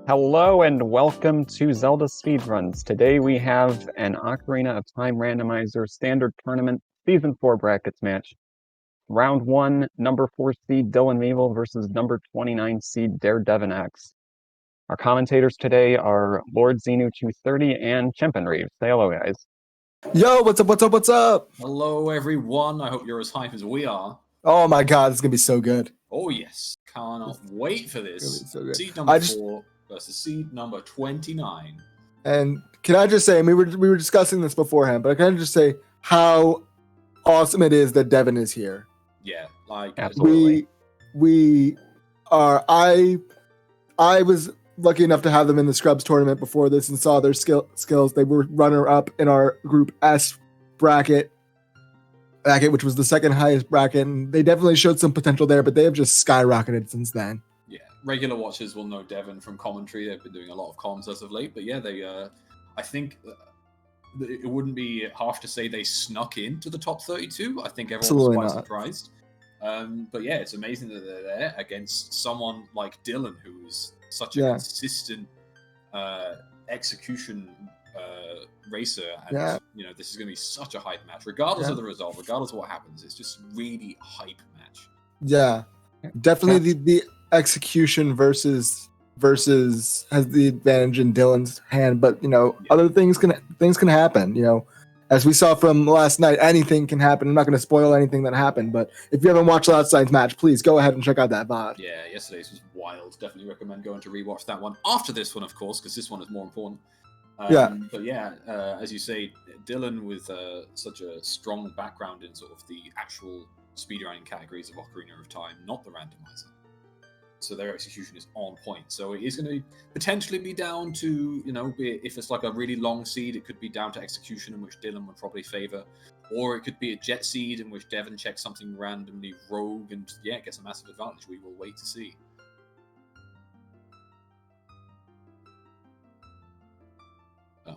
Hello and welcome to Zelda Speedruns. Today we have an Ocarina of Time Randomizer Standard Tournament Season 4 Brackets match. Round 1, number 4 seed DylanMeeble versus number 29 seed DareDevinX. Our commentators today are Lord Xenu230 and Chimpanreeves. Say hello, guys. Yo, what's up, what's up, what's up? Hello, everyone. I hope you're as hype as we are. Oh my god, it's gonna be so good. Oh, yes. Cannot wait for It's this. gonna be so good. Seed number 4 versus seed number 29. And can I just say, we were discussing this beforehand, but can I just say how awesome it is that Devin is here? Yeah, like Absolutely. We are. I was lucky enough to have them in the Scrubs tournament before this and saw their skills. They were runner up in our Group S bracket, which was the second highest bracket, and they definitely showed some potential there, but they have just skyrocketed since then. Yeah, regular watchers will know Devin from commentary. They've been doing a lot of comms as of late, but yeah, they. I think it wouldn't be harsh to say they snuck into the top 32. I think everyone Absolutely was quite not. surprised. But yeah, it's amazing that they're there against someone like Dylan, who is such a consistent execution racer, and you know, this is going to be such a hype match, regardless of the result, regardless of what happens. It's just really hype match. Yeah, definitely the execution versus has the advantage in Dylan's hand, but you know, other things can happen. You know, as we saw from last night, anything can happen. I'm not going to spoil anything that happened, but if you haven't watched last night's match, please go ahead and check out that VOD. Yeah, yesterday's was wild. Definitely recommend going to rewatch that one after this one, of course, because this one is more important. But yeah, as you say, Dylan with such a strong background in sort of the actual speedrunning categories of Ocarina of Time, not the randomizer. So their execution is on point. So it is going to potentially be down to, you know, if it's like a really long seed, it could be down to execution, in which Dylan would probably favor. Or it could be a jet seed, in which Devin checks something randomly rogue and, yeah, gets a massive advantage. We will wait to see.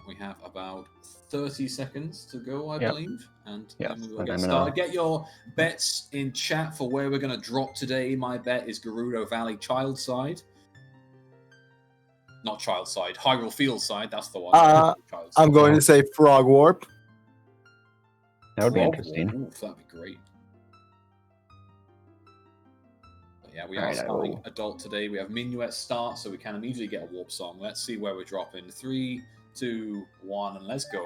We have about 30 seconds to go, I believe. And then we will get started. Get your bets in chat for where we're going to drop today. My bet is Gerudo Valley Child Side. Not Child Side, Hyrule Field Side. That's the one. I'm going to say Frog Warp. That would be interesting. Oof, that'd be great. But yeah, we are starting adult today. We have Minuet start, so we can immediately get a warp song. Let's see where we're dropping. 3, 2, 1, and let's go.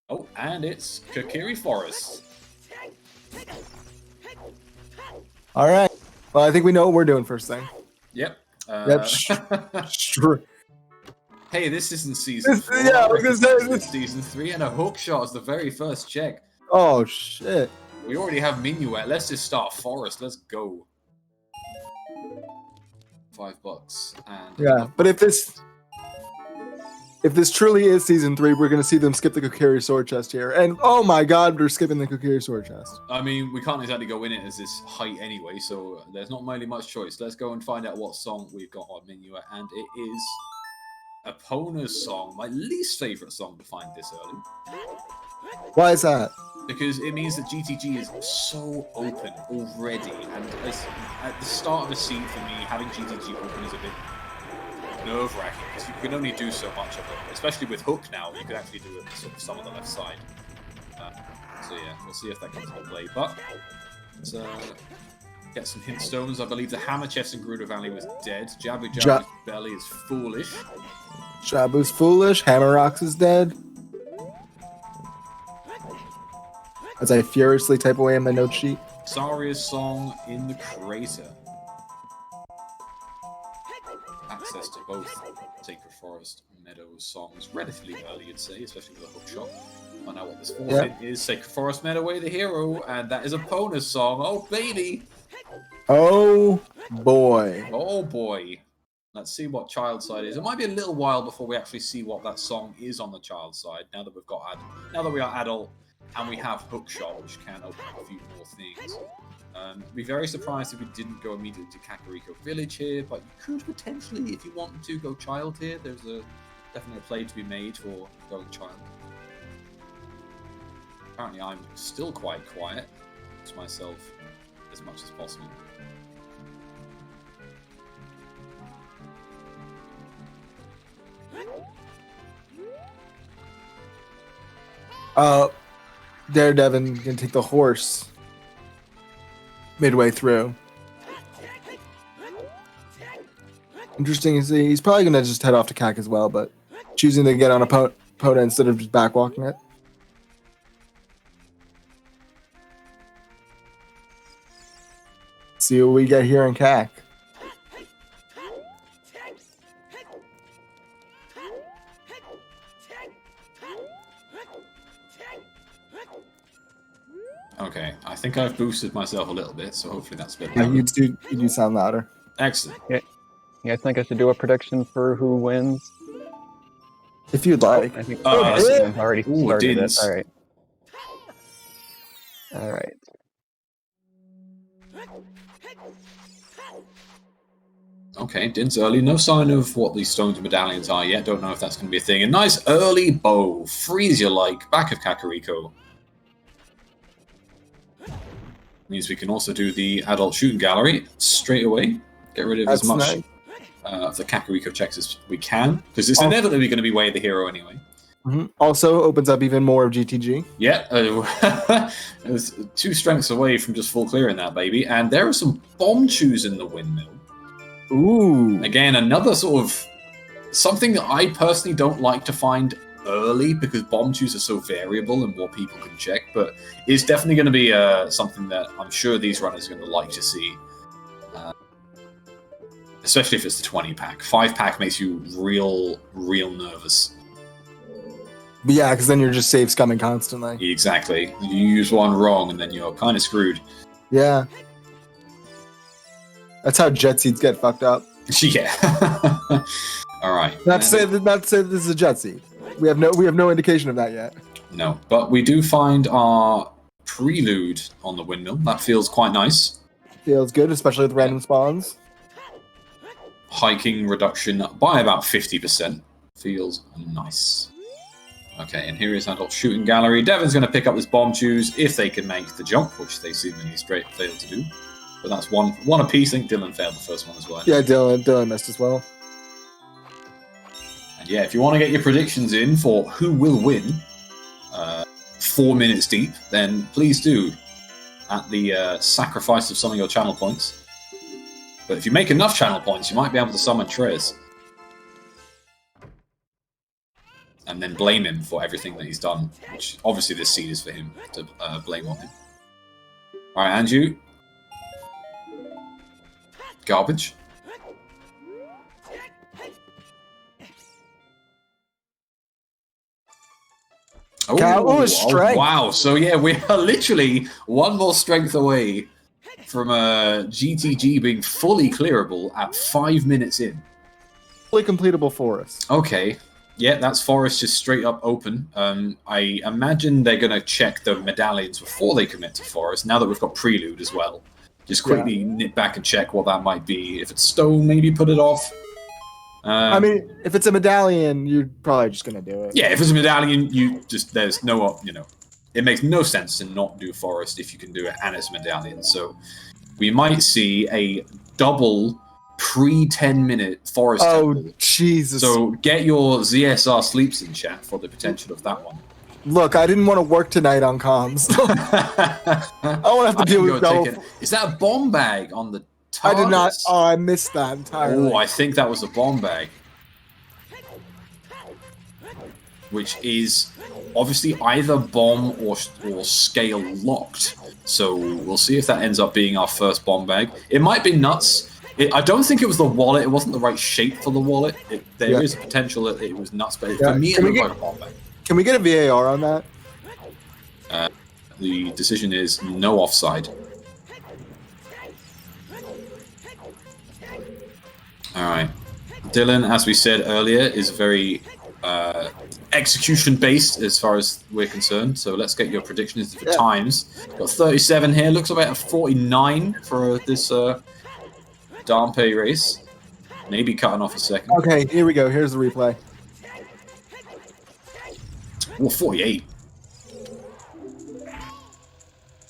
Oh, and it's Kokiri Forest. All right. Well, I think we know what we're doing first thing. Yep. Sure. Hey, this isn't season 4. Yeah, I was gonna say this is season 3, and a hook shot is the very first check. Oh shit. We already have Minuet. Let's just start Forest. Let's go. $5. And yeah, but if this truly is season 3, we're gonna see them skip the Kokiri sword chest here. And oh my god, they're skipping the Kokiri sword chest. I mean, we can't exactly go in it as this height anyway, so there's not really much choice. Let's go and find out what song we've got on Minuet, and it is Epona's song, my least favorite song to find this early. Why is that? Because it means that GTG is so open already, and at the start of a seed for me, having GTG open is a bit nerve-wracking, because you can only do so much of it, especially with Hook now. You could actually do it sort of some on the left side. So yeah, we'll see if that comes into play. But let's get some hint stones. I believe the hammer chest in Gerudo Valley was dead. Jabu's belly is foolish. Jabu's foolish. Hammer Rocks is dead. As I furiously type away in my note sheet. Saria's song in the crater. Access to both Sacred Forest and Meadows songs relatively early, you'd say, especially with a hook shot. Find out what this fourth hit is. Sacred Forest Meadoway, the hero, and that is Epona's song. Oh, baby! Oh, boy. Oh, boy. Let's see what child side is. It might be a little while before we actually see what that song is on the child side, now that we are adult, and we have hookshot, which can open up a few more things. I'd be very surprised if we didn't go immediately to Kakariko Village here, but you could potentially, if you wanted to, go child here. There's definitely a play to be made for going child. Apparently I'm still quite quiet to myself as much as possible. Daredevin can take the horse midway through. Interesting to see. He's probably going to just head off to CAC as well, but choosing to get on opponent instead of just backwalking it. See what we get here in CAC. Okay, I think I've boosted myself a little bit, so hopefully that's a bit Yeah, louder. you do sound louder. Excellent. You guys think I should do a prediction for who wins? If you'd like. I think Uh, I've already ooh, started it. didn't. All right. All right. Okay, Din's early. No sign of what these stones medallions are yet. Don't know if that's going to be a thing. A nice early bow. Freeze you like. Back of Kakariko. Means we can also do the adult shooting gallery straight away. Get rid of as much of the Kakariko checks as we can. Because it's inevitably going to be Way of the Hero anyway. Mm-hmm. Also opens up even more of GTG. Yeah, it was 2 strengths away from just full clearing that baby. And there are some bomb chews in the windmill. Ooh. Again, another sort of something that I personally don't like to find early because bomb chews are so variable and what people can check, but it's definitely going to be something that I'm sure these runners are going to like to see. Especially if it's the 20-pack. 5-pack makes you real nervous. But yeah, because then you're just save scumming constantly. Exactly. You use one wrong and then you're kind of screwed. Yeah. That's how jet seeds get fucked up. Yeah. All right. Not to say this is a jet seed. We have no indication of that yet. No, but we do find our prelude on the windmill. That feels quite nice. Feels good, especially with random spawns. Hiking reduction by about 50%. Feels nice. Okay, and here is adult shooting gallery. Devin's going to pick up his bomb chews if they can make the jump, which they seemingly straight failed to do. But that's one apiece. I think Dylan failed the first one as well. Yeah, Dylan missed as well. And yeah, if you want to get your predictions in for who will win 4 minutes deep, then please do at the sacrifice of some of your channel points. But if you make enough channel points, you might be able to summon Trez. And then blame him for everything that he's done, which obviously this seed is for him to blame on him. Alright, Andrew. Garbage. Strength. Wow, so yeah, we are literally one more strength away from GTG being fully clearable at 5 minutes in. Fully completable forest. Okay. Yeah, that's forest just straight up open. I imagine they're going to check the medallions before they commit to forest, now that we've got prelude as well. Just quickly nip back and check what that might be. If it's stone, maybe put it off. I mean, if it's a medallion, you're probably just going to do it. Yeah, if it's a medallion, there's no, it makes no sense to not do forest if you can do it and it's a medallion. So we might see a double pre-10-minute forest temple. Jesus. So get your ZSR sleeps in chat for the potential of that one. Look, I didn't want to work tonight on comms. I won't have to deal with double. Is that a bomb bag on the TARDIS? I did not. Oh, I missed that entirely. Oh, I think that was a bomb bag. Which is obviously either bomb or scale locked. So we'll see if that ends up being our first bomb bag. It might be nuts. I don't think it was the wallet. It wasn't the right shape for the wallet. There is a potential that it was nuts, but for me, it looked like a bomb bag. Can we get a VAR on that? The decision is no offside. Alright. Dylan, as we said earlier, is very execution-based as far as we're concerned. So let's get your predictions for times. Got 37 here. Looks about a 49 for this Darmpe race. Maybe cutting off a second. Okay, here we go. Here's the replay. Oh, 48.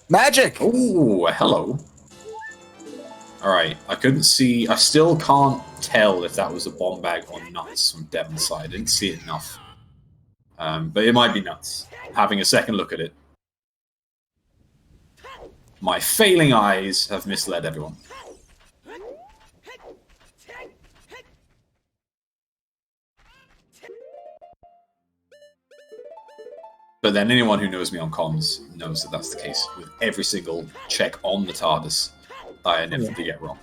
Magic! Oh, hello. Alright, I couldn't see... I still can't tell if that was a bomb bag or nuts from Devin's side. I didn't see it enough. But it might be nuts, having a second look at it. My failing eyes have misled everyone. But then anyone who knows me on comms knows that that's the case with every single check on the TARDIS that I inevitably get wrong.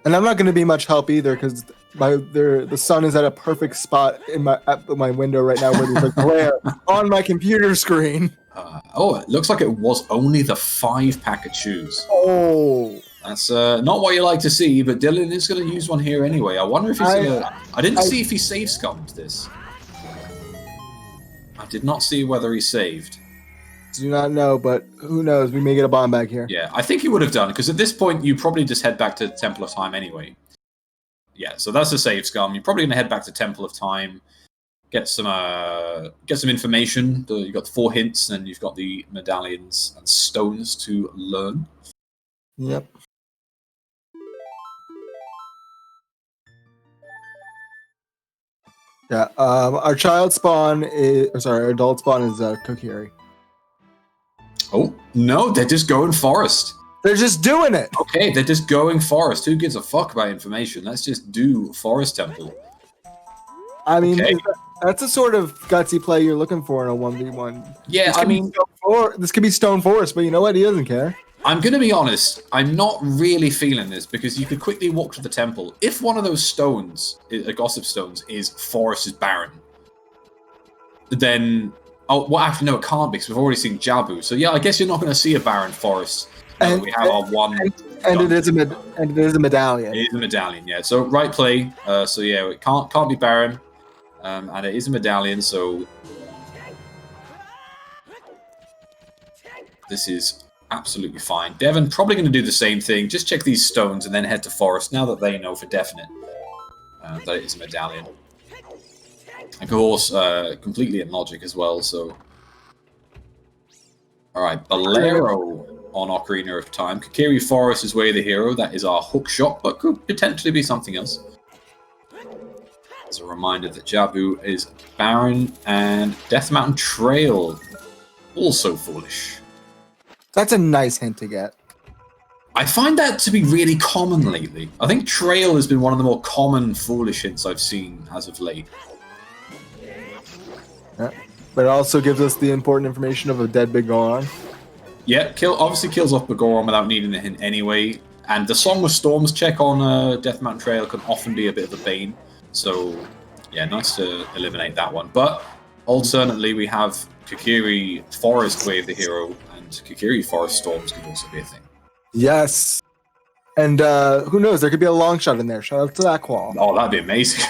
And I'm not going to be much help either because the sun is at a perfect spot at my window right now where there's a glare on my computer screen. It looks like it was only the 5-pack of shoes. Oh. That's not what you like to see, but Dylan is going to use one here anyway. I wonder if he's going to... I didn't see if he save scummed this. I did not see whether he saved. Do not know, but who knows? We may get a bomb back here. Yeah, I think he would have done, because at this point, you probably just head back to Temple of Time anyway. Yeah, so that's a save scum. You're probably going to head back to Temple of Time, get some information. You've got the 4 hints, and you've got the medallions and stones to learn. Yep. Yeah, our adult spawn is Kokiri. Oh, no, they're just going forest. They're just doing it! Okay, they're just going forest. Who gives a fuck about information? Let's just do Forest Temple. I mean, okay. That's the sort of gutsy play you're looking for in a 1v1. Yeah, this could be Stone Forest, but you know what? He doesn't care. I'm going to be honest, I'm not really feeling this because you could quickly walk to the temple. If one of those stones, gossip stones, is Forest is barren, then... Oh, well, actually, no, it can't be because we've already seen Jabu. So, yeah, I guess you're not going to see a barren forest. And we have our one... And it is a medallion. It is a medallion, yeah. So, right play. So, yeah, it can't be barren. And it is a medallion, so... This is... absolutely fine. Devon probably going to do the same thing. Just check these stones and then head to forest now that they know for definite that it is a medallion. Of course, completely in logic as well, so... Alright, Bolero on Ocarina of Time. Kokiri Forest is Way of the Hero. That is our hook shot, but could potentially be something else. As a reminder that Jabu is barren, and Death Mountain Trail, also foolish. That's a nice hint to get. I find that to be really common lately. I think Trail has been one of the more common foolish hints I've seen as of late. Yeah. But it also gives us the important information of a dead Big Goron. Yeah, obviously kills off Bagoron without needing the hint anyway. And the Song of Storms check on Death Mountain Trail can often be a bit of a bane. So, yeah, nice to eliminate that one. But alternately, we have Kokiri Forest Way of the Hero, and Kokiri Forest Storms could also be a thing. Yes. And who knows? There could be a long shot in there. Shout out to that qual. Oh, that'd be amazing.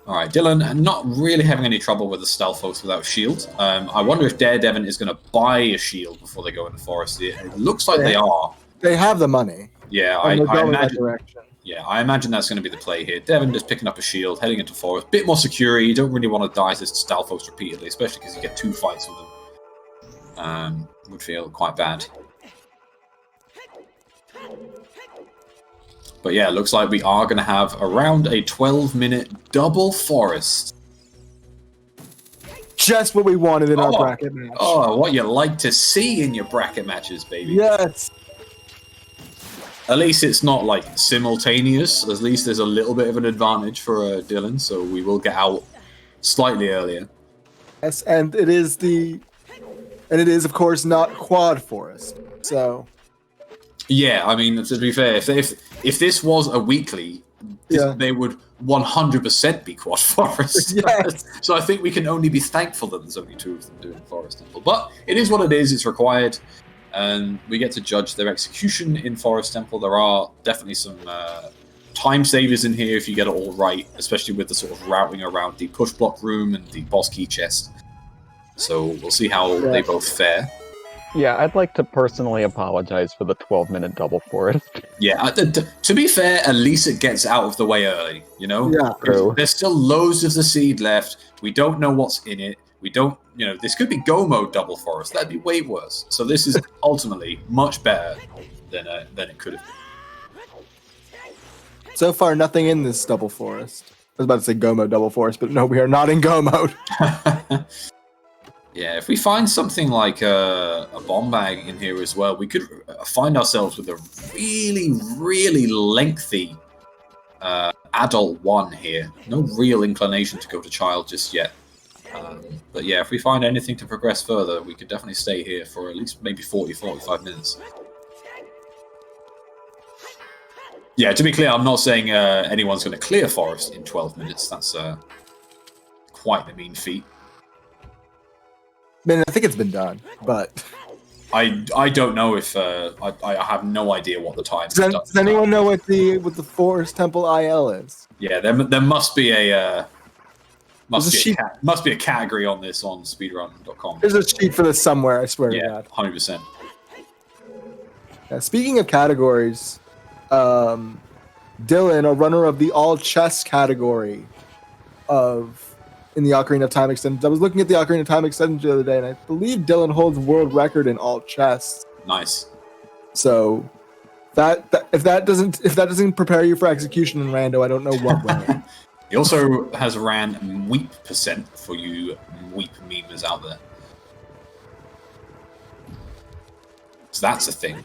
All right, Dylan, not really having any trouble with the stealth folks without shield. I wonder if DareDevin is going to buy a shield before they go in the forest. It looks like they are. They have the money. Yeah, I imagine. Yeah, I imagine that's going to be the play here. Devin just picking up a shield, heading into forest. Bit more security. You don't really want to die to stealth folks repeatedly, especially because you get 2 fights with them. Would feel quite bad. But yeah, looks like we are going to have around a 12-minute double forest. Just what we wanted in our bracket match. Oh, what you like to see in your bracket matches, baby. Yes. At least it's not like simultaneous. At least there's a little bit of an advantage for Dylan, so we will get out slightly earlier. Yes, and it is of course not quad forest. So yeah, I mean, to be fair, if this was a weekly, they would 100% be quad forest. Yes. So I think we can only be thankful that there's only 2 of them doing Forest Temple. But it is what it is. It's required. And we get to judge their execution in Forest Temple. There are definitely some time savers in here if you get it all right, especially with the sort of routing around the push block room and the boss key chest. So we'll see how they both fare. Yeah, I'd like to personally apologize for the 12-minute double forest. Yeah, to be fair, at least it gets out of the way early, you know? Yeah, true. There's still loads of the seed left. We don't know what's in it. We don't, this could be Go mode double forest. That'd be way worse. So this is ultimately much better than it could have been. So far, nothing in this double forest. was about to say Go mode double forest, but no, we are not in Go mode. Yeah, if we find something like a bomb bag in here as well, we could find ourselves with a really, really lengthy adult one here. No real inclination to go to child just yet. But yeah, if we find anything to progress further, we could definitely stay here for at least maybe 40, 45 minutes. Yeah, to be clear, I'm not saying anyone's going to clear forest in 12 minutes. That's quite the mean feat. I mean, I think it's been done, but I don't know if I have no idea what the time. Does anyone know what the Forest Temple IL is? Yeah, there must be a must be a category on this on speedrun.com. There's a sheet for this somewhere. I swear to God. 100%. Yeah, speaking of categories, Dylan, a runner of the all chess category in the Ocarina of Time extended. I was looking at the Ocarina of Time extended the other day, and I believe Dylan holds world record in all chess. Nice. So if that doesn't prepare you for execution in Rando, I don't know what will. He also has ran weep % for you weep memers out there. So that's a thing.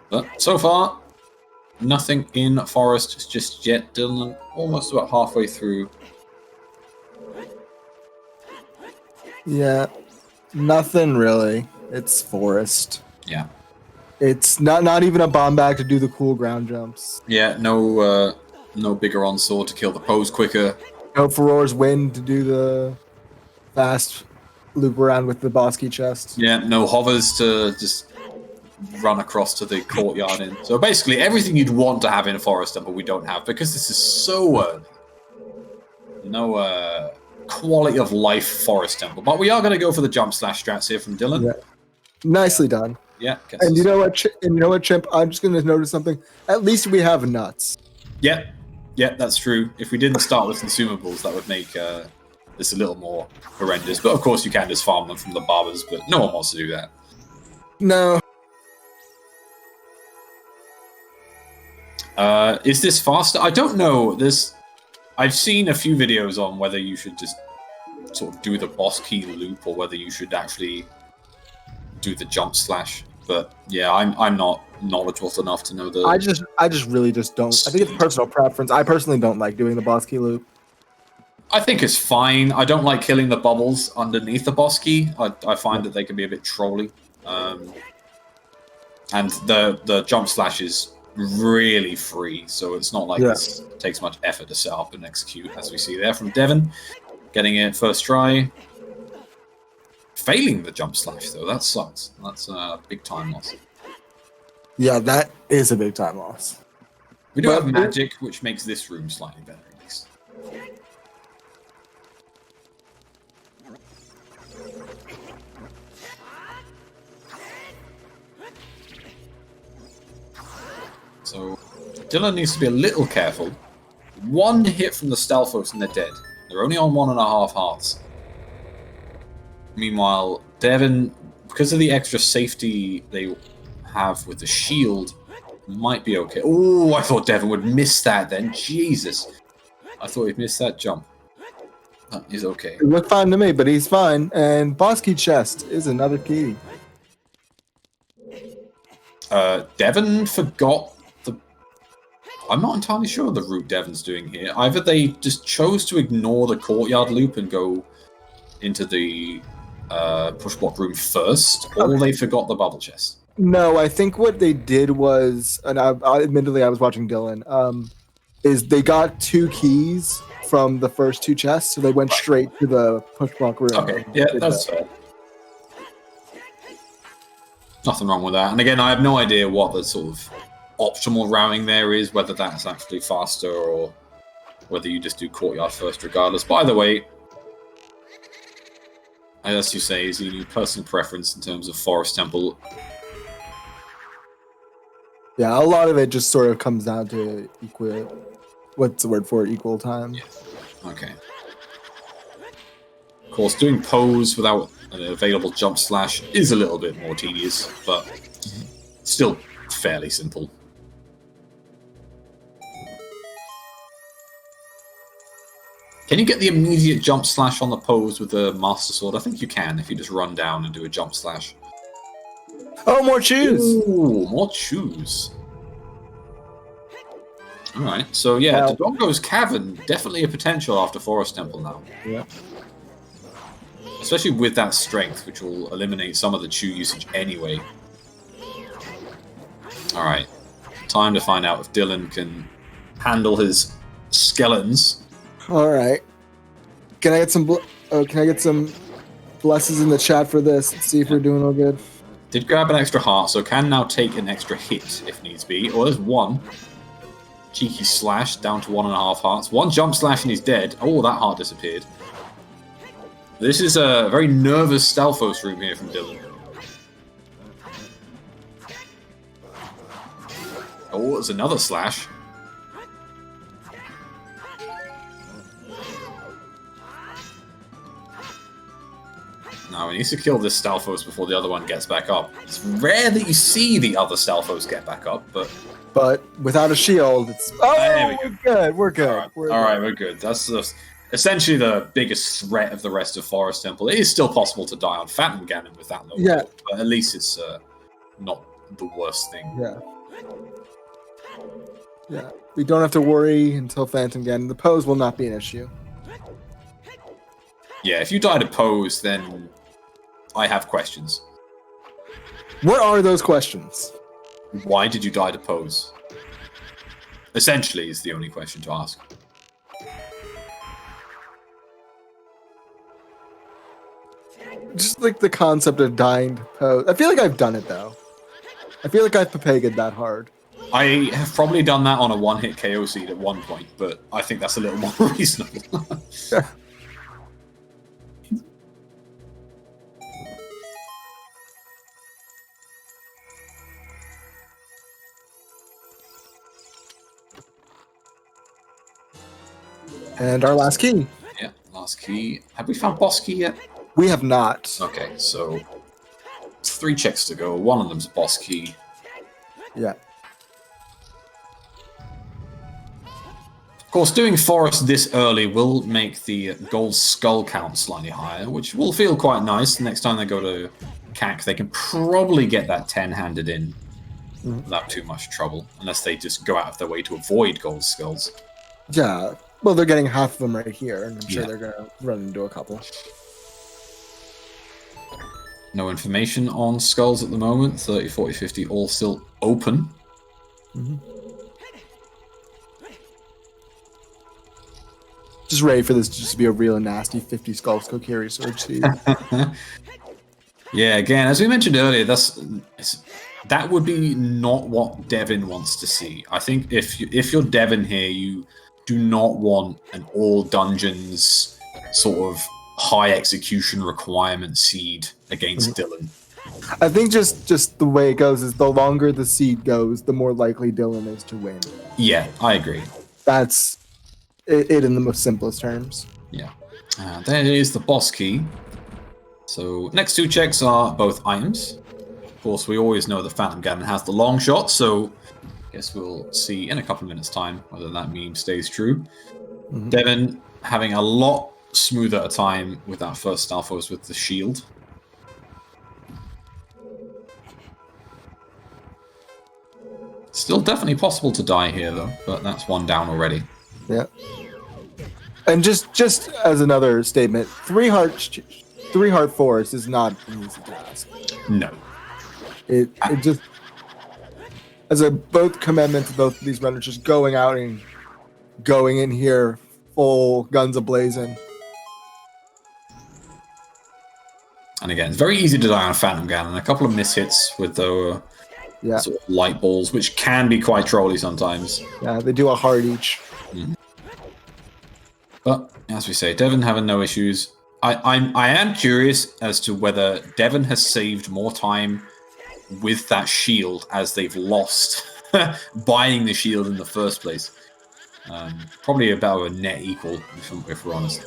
But so far, nothing in forest just yet. Dylan almost about halfway through. Yeah, nothing really. It's forest. Yeah. It's not even a bomb bag to do the cool ground jumps. Yeah, no bigger on sword to kill the pose quicker. No Furor's Wind to do the fast loop around with the boss key chest. Yeah, no hovers to just run across to the courtyard in. So basically everything you'd want to have in a forest temple we don't have because this is so no quality of life forest temple. But we are going to go for the jump slash strats here from Dylan. Yeah. Nicely done. Yeah. And you know what, Chimp? I'm just going to notice something. At least we have nuts. Yeah, that's true. If we didn't start with consumables, that would make this a little more horrendous. But of course you can just farm them from the barbers, but no one wants to do that. No. Is this faster? I don't know. I've seen a few videos on whether you should just sort of do the boss key loop or whether you should actually do the jump slash. But yeah, I'm not knowledgeable enough to know the. I just really don't. I think it's personal preference. I personally don't like doing the boss key loop. I think it's fine. I don't like killing the bubbles underneath the boss key. I find that they can be a bit trolly. And the jump slash is really free, so it's not like this takes much effort to set up and execute, as we see there from Devin. Getting it first try. Failing the jump slash, though, that sucks. That's a big time loss. Yeah, that is a big time loss. We do have magic, which makes this room slightly better, at least. So, Dylan needs to be a little careful. One hit from the Stalfos and they're dead. They're only on 1.5 hearts. Meanwhile, Devin, because of the extra safety they have with the shield, might be okay. Oh, I thought Devin would miss that then. Jesus. I thought he'd miss that jump. He's okay. It looked fine to me, but he's fine. And boss key chest is another key. Devin forgot the... I'm not entirely sure the route Devin's doing here. Either they just chose to ignore the courtyard loop and go into the push block room first, or they forgot the bubble chest. No, I think what they did was, and admittedly I was watching Dylan, is they got 2 keys from the first 2 chests, so they went straight to the push block room. Okay, yeah, that's fair. Nothing wrong with that. And again, I have no idea what the sort of optimal routing there is, whether that's actually faster or whether you just do courtyard first regardless. By the way, as you say, is your personal preference in terms of Forest Temple. Yeah, a lot of it just sort of comes down to equal... What's the word for it? Equal time? Yeah. Okay. Of course, doing pose without an available jump slash is a little bit more tedious, but still fairly simple. Can you get the immediate jump slash on the pose with the Master Sword? I think you can if you just run down and do a jump slash. Oh, more choose! Ooh, more choose. Alright, so yeah, Wow. Dodongo's Cavern, definitely a potential after Forest Temple now. Yeah. Especially with that strength, which will eliminate some of the Chew usage anyway. Alright, time to find out if Dylan can handle his skeletons. All right. Can I get some blesses in the chat for this? Let's see if we're doing all good. Did grab an extra heart, so can now take an extra hit if needs be. Or there's one. Cheeky slash down to 1.5 hearts. One jump slash and he's dead. Oh, that heart disappeared. This is a very nervous Stalfos room here from Dylan. Oh, there's another slash. Now, he needs to kill this Stalfos before the other one gets back up. It's rare that you see the other Stalfos get back up, but without a shield, it's... Oh, we're good. We're good. That's essentially the biggest threat of the rest of Forest Temple. It is still possible to die on Phantom Ganon with that low level, but at least it's not the worst thing. Yeah. We don't have to worry until Phantom Ganon. The pose will not be an issue. Yeah, if you die to pose, then I have questions. What are those questions? Why did you die to pose? Essentially is the only question to ask. Just like the concept of dying to pose. I feel like I've done it though. I feel like I've Papega'd that hard. I have probably done that on a one-hit KO seed at one point, but I think that's a little more reasonable. And our last key. Yeah, last key. Have we found boss key yet? We have not. Okay, so 3 checks to go. One of them's a boss key. Yeah. Of course, doing Forest this early will make the gold skull count slightly higher, which will feel quite nice. Next time they go to CAC, they can probably get that 10 handed in without too much trouble, unless they just go out of their way to avoid gold skulls. Yeah. Well, they're getting half of them right here, and I'm sure they're going to run into a couple. No information on skulls at the moment. 30, 40, 50, all still open. Just ready for this to just be a real nasty 50 skulls Kokiri Surge seed. Yeah, again, as we mentioned earlier, that would be not what Devin wants to see. I think if you're Devin here, you do not want an all dungeons sort of high execution requirement seed against Dylan. I think just the way it goes is the longer the seed goes, the more likely Dylan is to win. Yeah, I agree. That's it in the most simplest terms. Yeah. There is the boss key. So next 2 checks are both items. Of course, we always know that Phantom Ganon has the long shot, so I guess we'll see in a couple of minutes' time whether that meme stays true. Devin having a lot smoother a time with that first Stalfos with the shield. Still definitely possible to die here, though, but that's 1 down already. Yeah. And just as another statement, 3 heart forest is not an easy task. No. It just as a both commandment to both of these runners, just going out and going in here full guns a-blazing. And again, it's very easy to die on Phantom Ganon. A couple of mishits with the sort of light balls, which can be quite trolly sometimes. Yeah, they do a heart each. But as we say, Devin having no issues. I am curious as to whether Devin has saved more time with that shield as they've lost buying the shield in the first place. Probably about a net equal, if we're honest.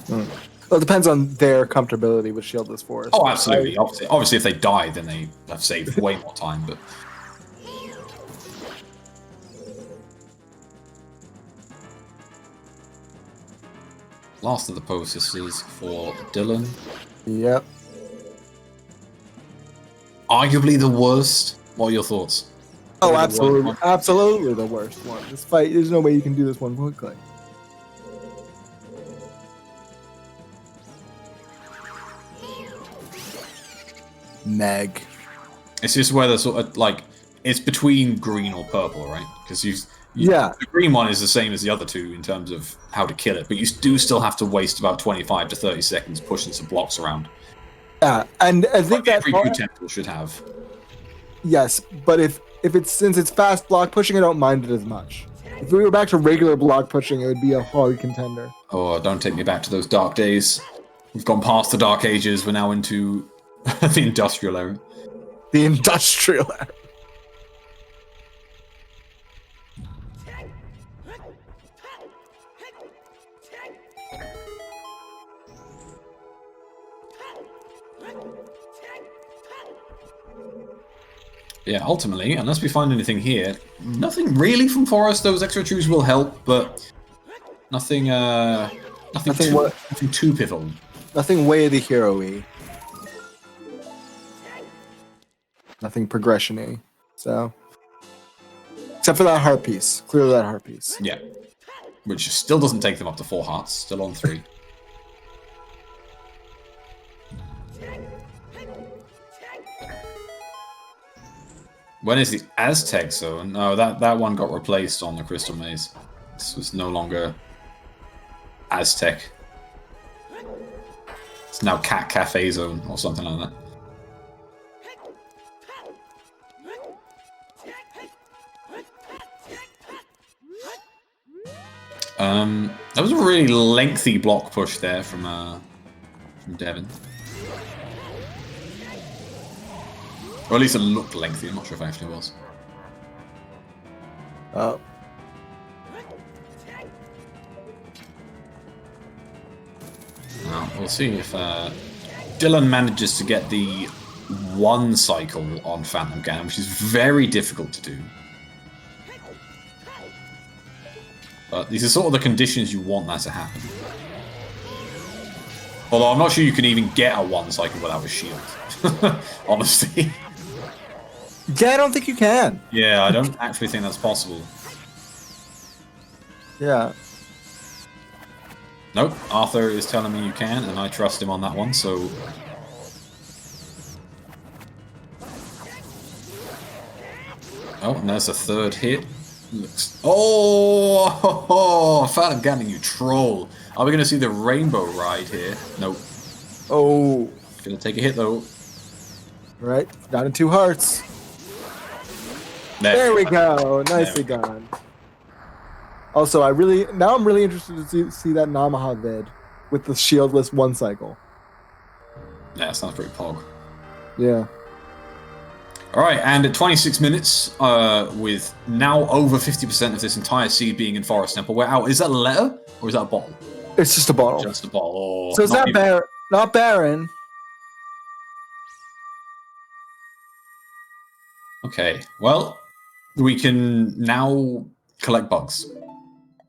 Well, it depends on their comfortability with shieldless forest. Oh, absolutely. Obviously, if they die, then they have saved way more time. But Last of the processes for Dylan. Yep. Arguably the worst. What are your thoughts? Oh, absolutely. Absolutely the worst one. This fight, there's no way you can do this one quickly. Meg. It's just whether sort of like it's between green or purple, right? Because yeah, the green one is the same as the other two in terms of how to kill it, but you do still have to waste about 25 to 30 seconds pushing some blocks around. Yeah, and I think like every good temple should have. Yes, but if it's since it's fast block pushing, I don't mind it as much. If we were back to regular block pushing, it would be a hard contender. Oh, don't take me back to those dark days. We've gone past the dark ages. We're now into the industrial era. The industrial era. Yeah, ultimately, unless we find anything here, nothing really from Forest. Those extra chews will help, but nothing too pivotal. Nothing way of the hero-y. Nothing progression-y. So, except for that heart piece. Clearly that heart piece. Yeah. Which still doesn't take them up to 4 hearts. Still on 3. When is the Aztec zone? No, that one got replaced on the Crystal Maze. This was no longer Aztec. It's now Cat Cafe zone or something like that. That was a really lengthy block push there from Devin. Or at least it looked lengthy. I'm not sure if it actually was. Oh. Now, we'll see if Dylan manages to get the 1 cycle on Phantom Ganon, which is very difficult to do. But these are sort of the conditions you want that to happen. Although I'm not sure you can even get a 1 cycle without a shield. Honestly. Yeah, I don't think you can. Yeah, I don't actually think that's possible. Yeah. Nope, Arthur is telling me you can, and I trust him on that one, so... Oh, and there's a 3rd hit. Looks... Oh! Phantom Ganon, you troll. Are we going to see the rainbow ride here? Nope. Oh. Gonna take a hit, though. Right, down in 2 hearts. There we go. Nicely done. Also, I'm really interested to see that Namaha vid with the shieldless 1 cycle. Yeah, sounds pretty pog. Yeah. All right, and at 26 minutes, with now over 50% of this entire seed being in Forest Temple, we're out. Is that a letter or is that a bottle? It's just a bottle. Just a bottle. Oh, so it's not Baron. Okay, well, we can now collect bugs.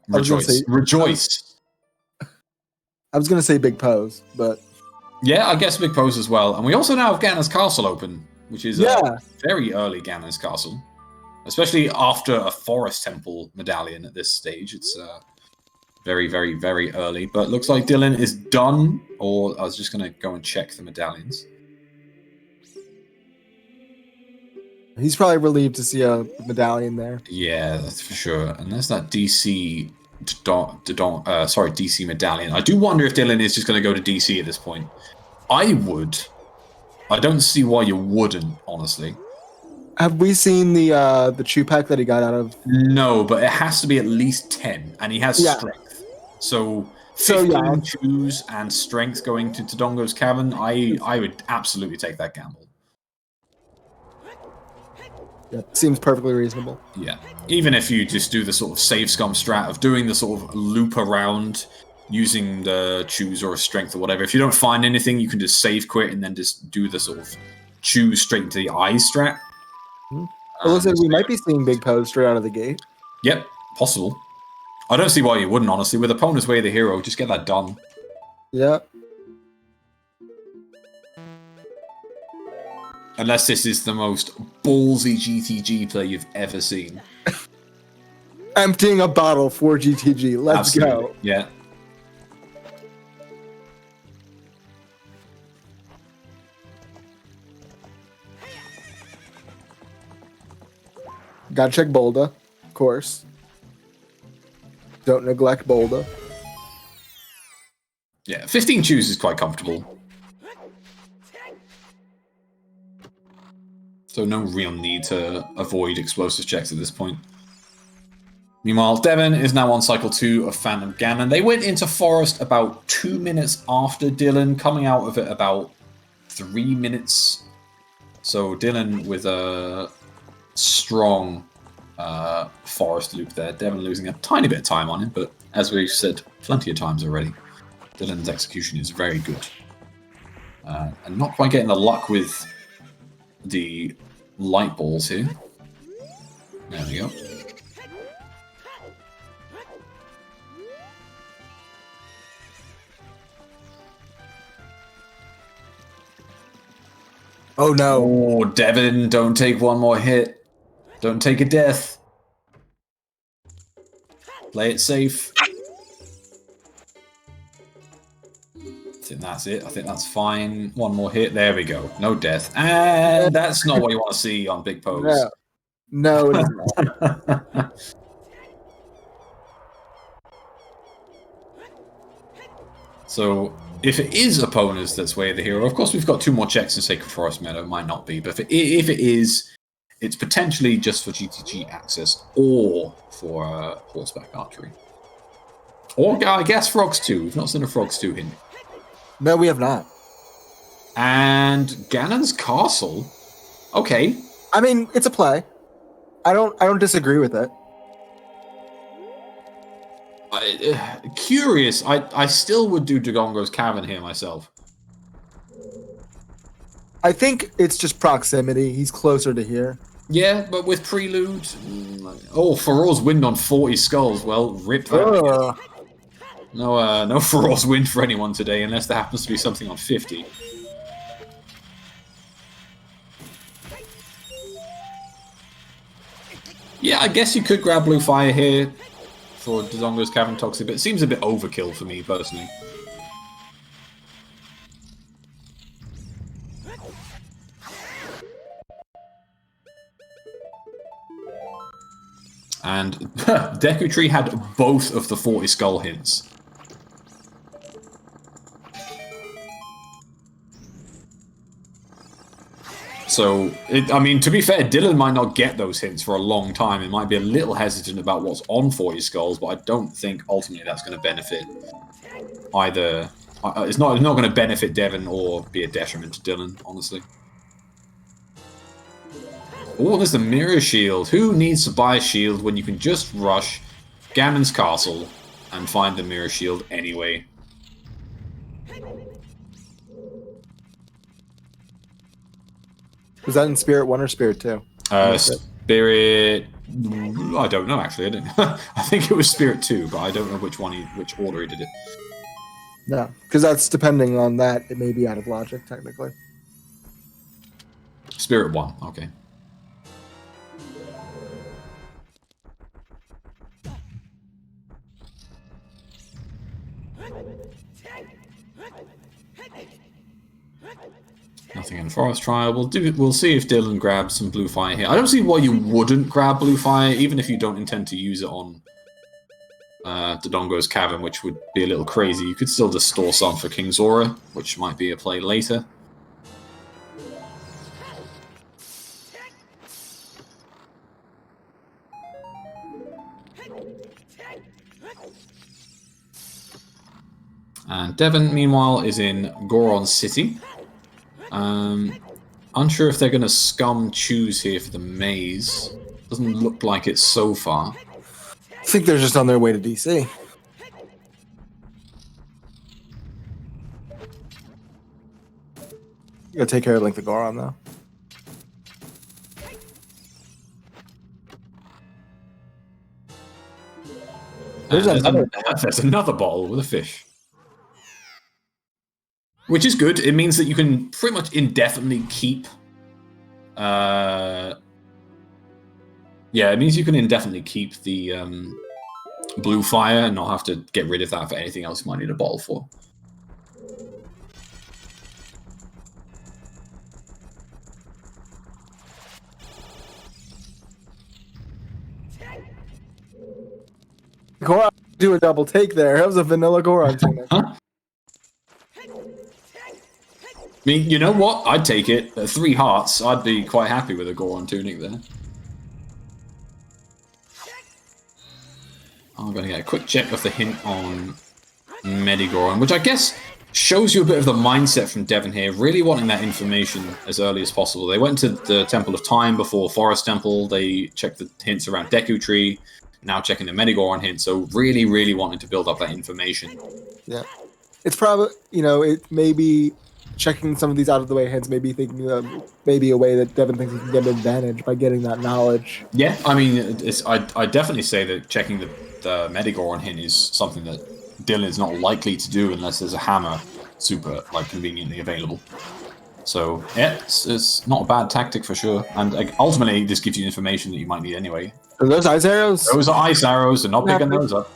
Rejoice. Rejoice. I was going to say Big Pose, but... Yeah, I guess Big Pose as well. And we also now have Ganon's Castle open, which is a very early Ganon's Castle. Especially after a Forest Temple medallion at this stage. It's very, very, very early. But looks like Dylan is done. Or I was just going to go and check the medallions. He's probably relieved to see a medallion there. Yeah, that's for sure. And there's that DC medallion. I do wonder if Dylan is just going to go to DC at this point. I would. I don't see why you wouldn't, honestly. Have we seen the chew pack that he got out of? No, but it has to be at least 10, and he has strength. So 15 chews and strength going to Todongo's Cavern. I would absolutely take that gamble. Yeah, seems perfectly reasonable. Yeah. Even if you just do the sort of save scum strat of doing the sort of loop around using the choose or a strength or whatever. If you don't find anything, you can just save quit and then just do the sort of choose straight into the eyes strat. Well, listen, we might be seeing Big Pose straight out of the gate. Yep, possible. I don't see why you wouldn't, honestly. With opponent's way of the hero, just get that done. Yeah. Unless this is the most ballsy GTG play you've ever seen. Emptying a bottle for GTG. Let's go. Yeah. Gotta check Bolda, of course. Don't neglect Bolda. Yeah, 15 chews is quite comfortable. So no real need to avoid explosive checks at this point. Meanwhile, Devin is now on cycle 2 of Phantom Ganon. They went into Forest about 2 minutes after Dylan, coming out of it about 3 minutes. So Dylan with a strong Forest loop there. Devin losing a tiny bit of time on him, but as we've said plenty of times already, Dylan's execution is very good. And not quite getting the luck with the light balls here. There we go. Oh no. Oh, Devin, don't take one more hit. Don't take a death. Play it safe. I think that's it. I think that's fine. One more hit. There we go. No death. And that's not what you want to see on Big Pose. No, it is not. So, if it is opponents that's way of the hero, of course we've got 2 more checks in Sacred Forest Meadow. It might not be, but if it is, it's potentially just for GTG access or for horseback archery. Or, I guess, Frogs 2. We've not seen a Frogs 2 hint. No, we have not. And Ganon's Castle? Okay. I mean, it's a play. I don't disagree with it. Curious. I still would do Dodongo's Cavern here myself. I think it's just proximity. He's closer to here. Yeah, but with Prelude... Oh, Farore's Wind on 40 skulls. Well, rip that. No Farore's Wind for anyone today, unless there happens to be something on 50. Yeah, I guess you could grab Blue Fire here for Dodongo's Cavern Toxic, but it seems a bit overkill for me, personally. And Deku Tree had both of the 40 skull hints. So, I mean, to be fair, Dylan might not get those hints for a long time. He might be a little hesitant about what's on 40 skulls, but I don't think ultimately that's going to benefit either. It's not going to benefit Devin or be a detriment to Dylan, honestly. Oh, there's the Mirror Shield. Who needs to buy a shield when you can just rush Ganon's Castle and find the Mirror Shield anyway? Was that in Spirit 1 or Spirit 2? Spirit... I don't know, actually. I didn't. I think it was Spirit 2, but I don't know which order he did it. No, because that's depending on that. It may be out of logic, technically. Spirit 1, okay. Nothing in Forest Trial. We'll see if Dylan grabs some Blue Fire here. I don't see why you wouldn't grab Blue Fire, even if you don't intend to use it on Dodongo's Cavern, which would be a little crazy. You could still just store some for King Zora, which might be a play later. And Devin, meanwhile, is in Goron City. Unsure if they're going to scum choose here for the maze. Doesn't look like it so far. I think they're just on their way to DC. You gotta take care of Link the Goron, though. There's there's another bottle with a fish. Which is good. It means that you can pretty much indefinitely keep... yeah, it means you can indefinitely keep the blue fire and not have to get rid of that for anything else you might need a bottle for. Goron do a double take there. That was a vanilla Goron tunic. I mean, you know what? I'd take it. At 3 hearts, I'd be quite happy with a Goron tunic there. I'm going to get a quick check of the hint on Medigoron, which I guess shows you a bit of the mindset from Devon here, really wanting that information as early as possible. They went to the Temple of Time before Forest Temple. They checked the hints around Deku Tree, now checking the Medigoron hint. So really, really wanting to build up that information. Yeah. It's probably, you know, it may be checking some of these out of the way hints, maybe thinking of maybe a way that Devon thinks he can get an advantage by getting that knowledge. Yeah, I mean, I definitely say that checking the Medigoron hint is something that Dylan is not likely to do unless there's a hammer super conveniently available. So yeah, it's not a bad tactic for sure, and ultimately this gives you information that you might need anyway. Are those ice arrows? Those are ice arrows, and not picking those up.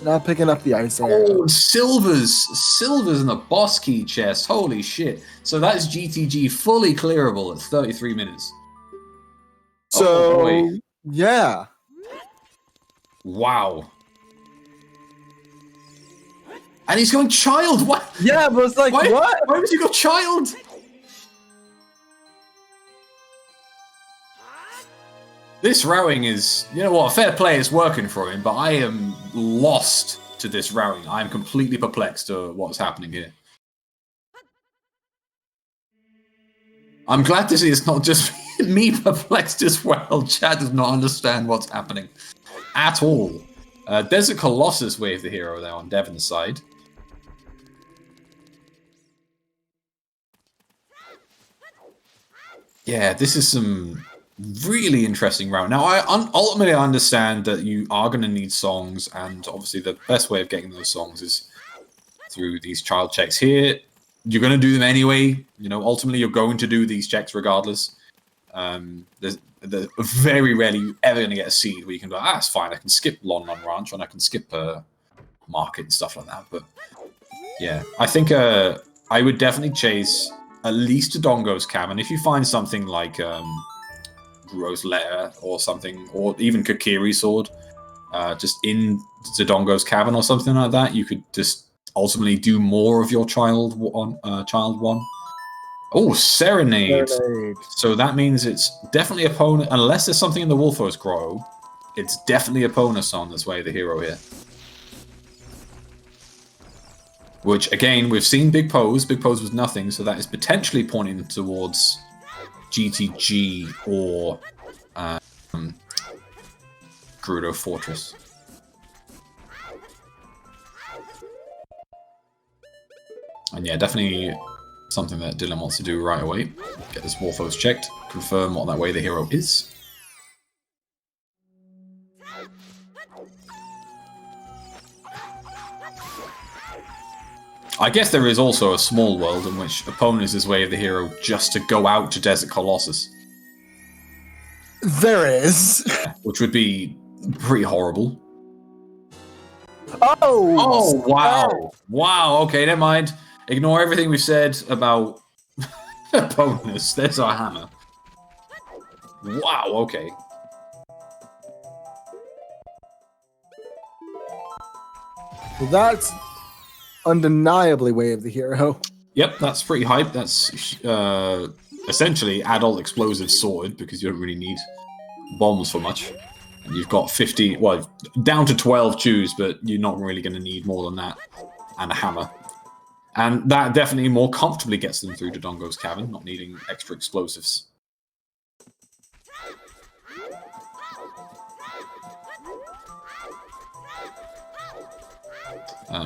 Not picking up the ice arrows. Oh, silvers in the boss key chest. Holy shit! So that's GTG fully clearable at 33 minutes. So yeah. Wow. And he's going child. What? Yeah, but it's like, what? Why would you go child? This rowing is, you know what, fair play is working for him, but I am lost to this rowing. I am completely perplexed to what's happening here. I'm glad to see it's not just me perplexed as well. Chad does not understand what's happening at all. Desert Colossus wave the hero there on Devon's side. Yeah, this is some really interesting round. Now, ultimately I understand that you are going to need songs, and obviously the best way of getting those songs is through these child checks here. You're going to do them anyway. You know, ultimately you're going to do these checks regardless. There's very rarely you ever going to get a seed where you can go, it's fine, I can skip Lon Lon Ranch and I can skip Market and stuff like that. But yeah, I think I would definitely chase at least a Dongo's Cavern. If you find something like Gross Letter or something, or even Kokiri Sword, just in Dodongo's Cavern or something like that, you could just ultimately do more of your child one. Oh, Serenade. So that means it's definitely Epona, unless there's something in the Wolfos Grotto, it's definitely Epona song that's way the hero here. Which, again, we've seen Big Pose. Big Pose was nothing, so that is potentially pointing towards GTG or Gerudo Fortress. And yeah, definitely something that Dylan wants to do right away. Get this Wolfos checked, confirm what that way the hero is. I guess there is also a small world in which opponents is way of the hero just to go out to Desert Colossus. There is. Yeah, which would be pretty horrible. Oh, wow. Wow, okay, never mind. Ignore everything we've said about opponents. There's our hammer. Wow, okay. Well, that's undeniably way of the hero. Yep, that's pretty hype. That's essentially adult explosive sorted, because you don't really need bombs for much. And you've got 50, well, down to 12 chews, but you're not really going to need more than that. And a hammer. And that definitely more comfortably gets them through Dodongo's Cavern, not needing extra explosives.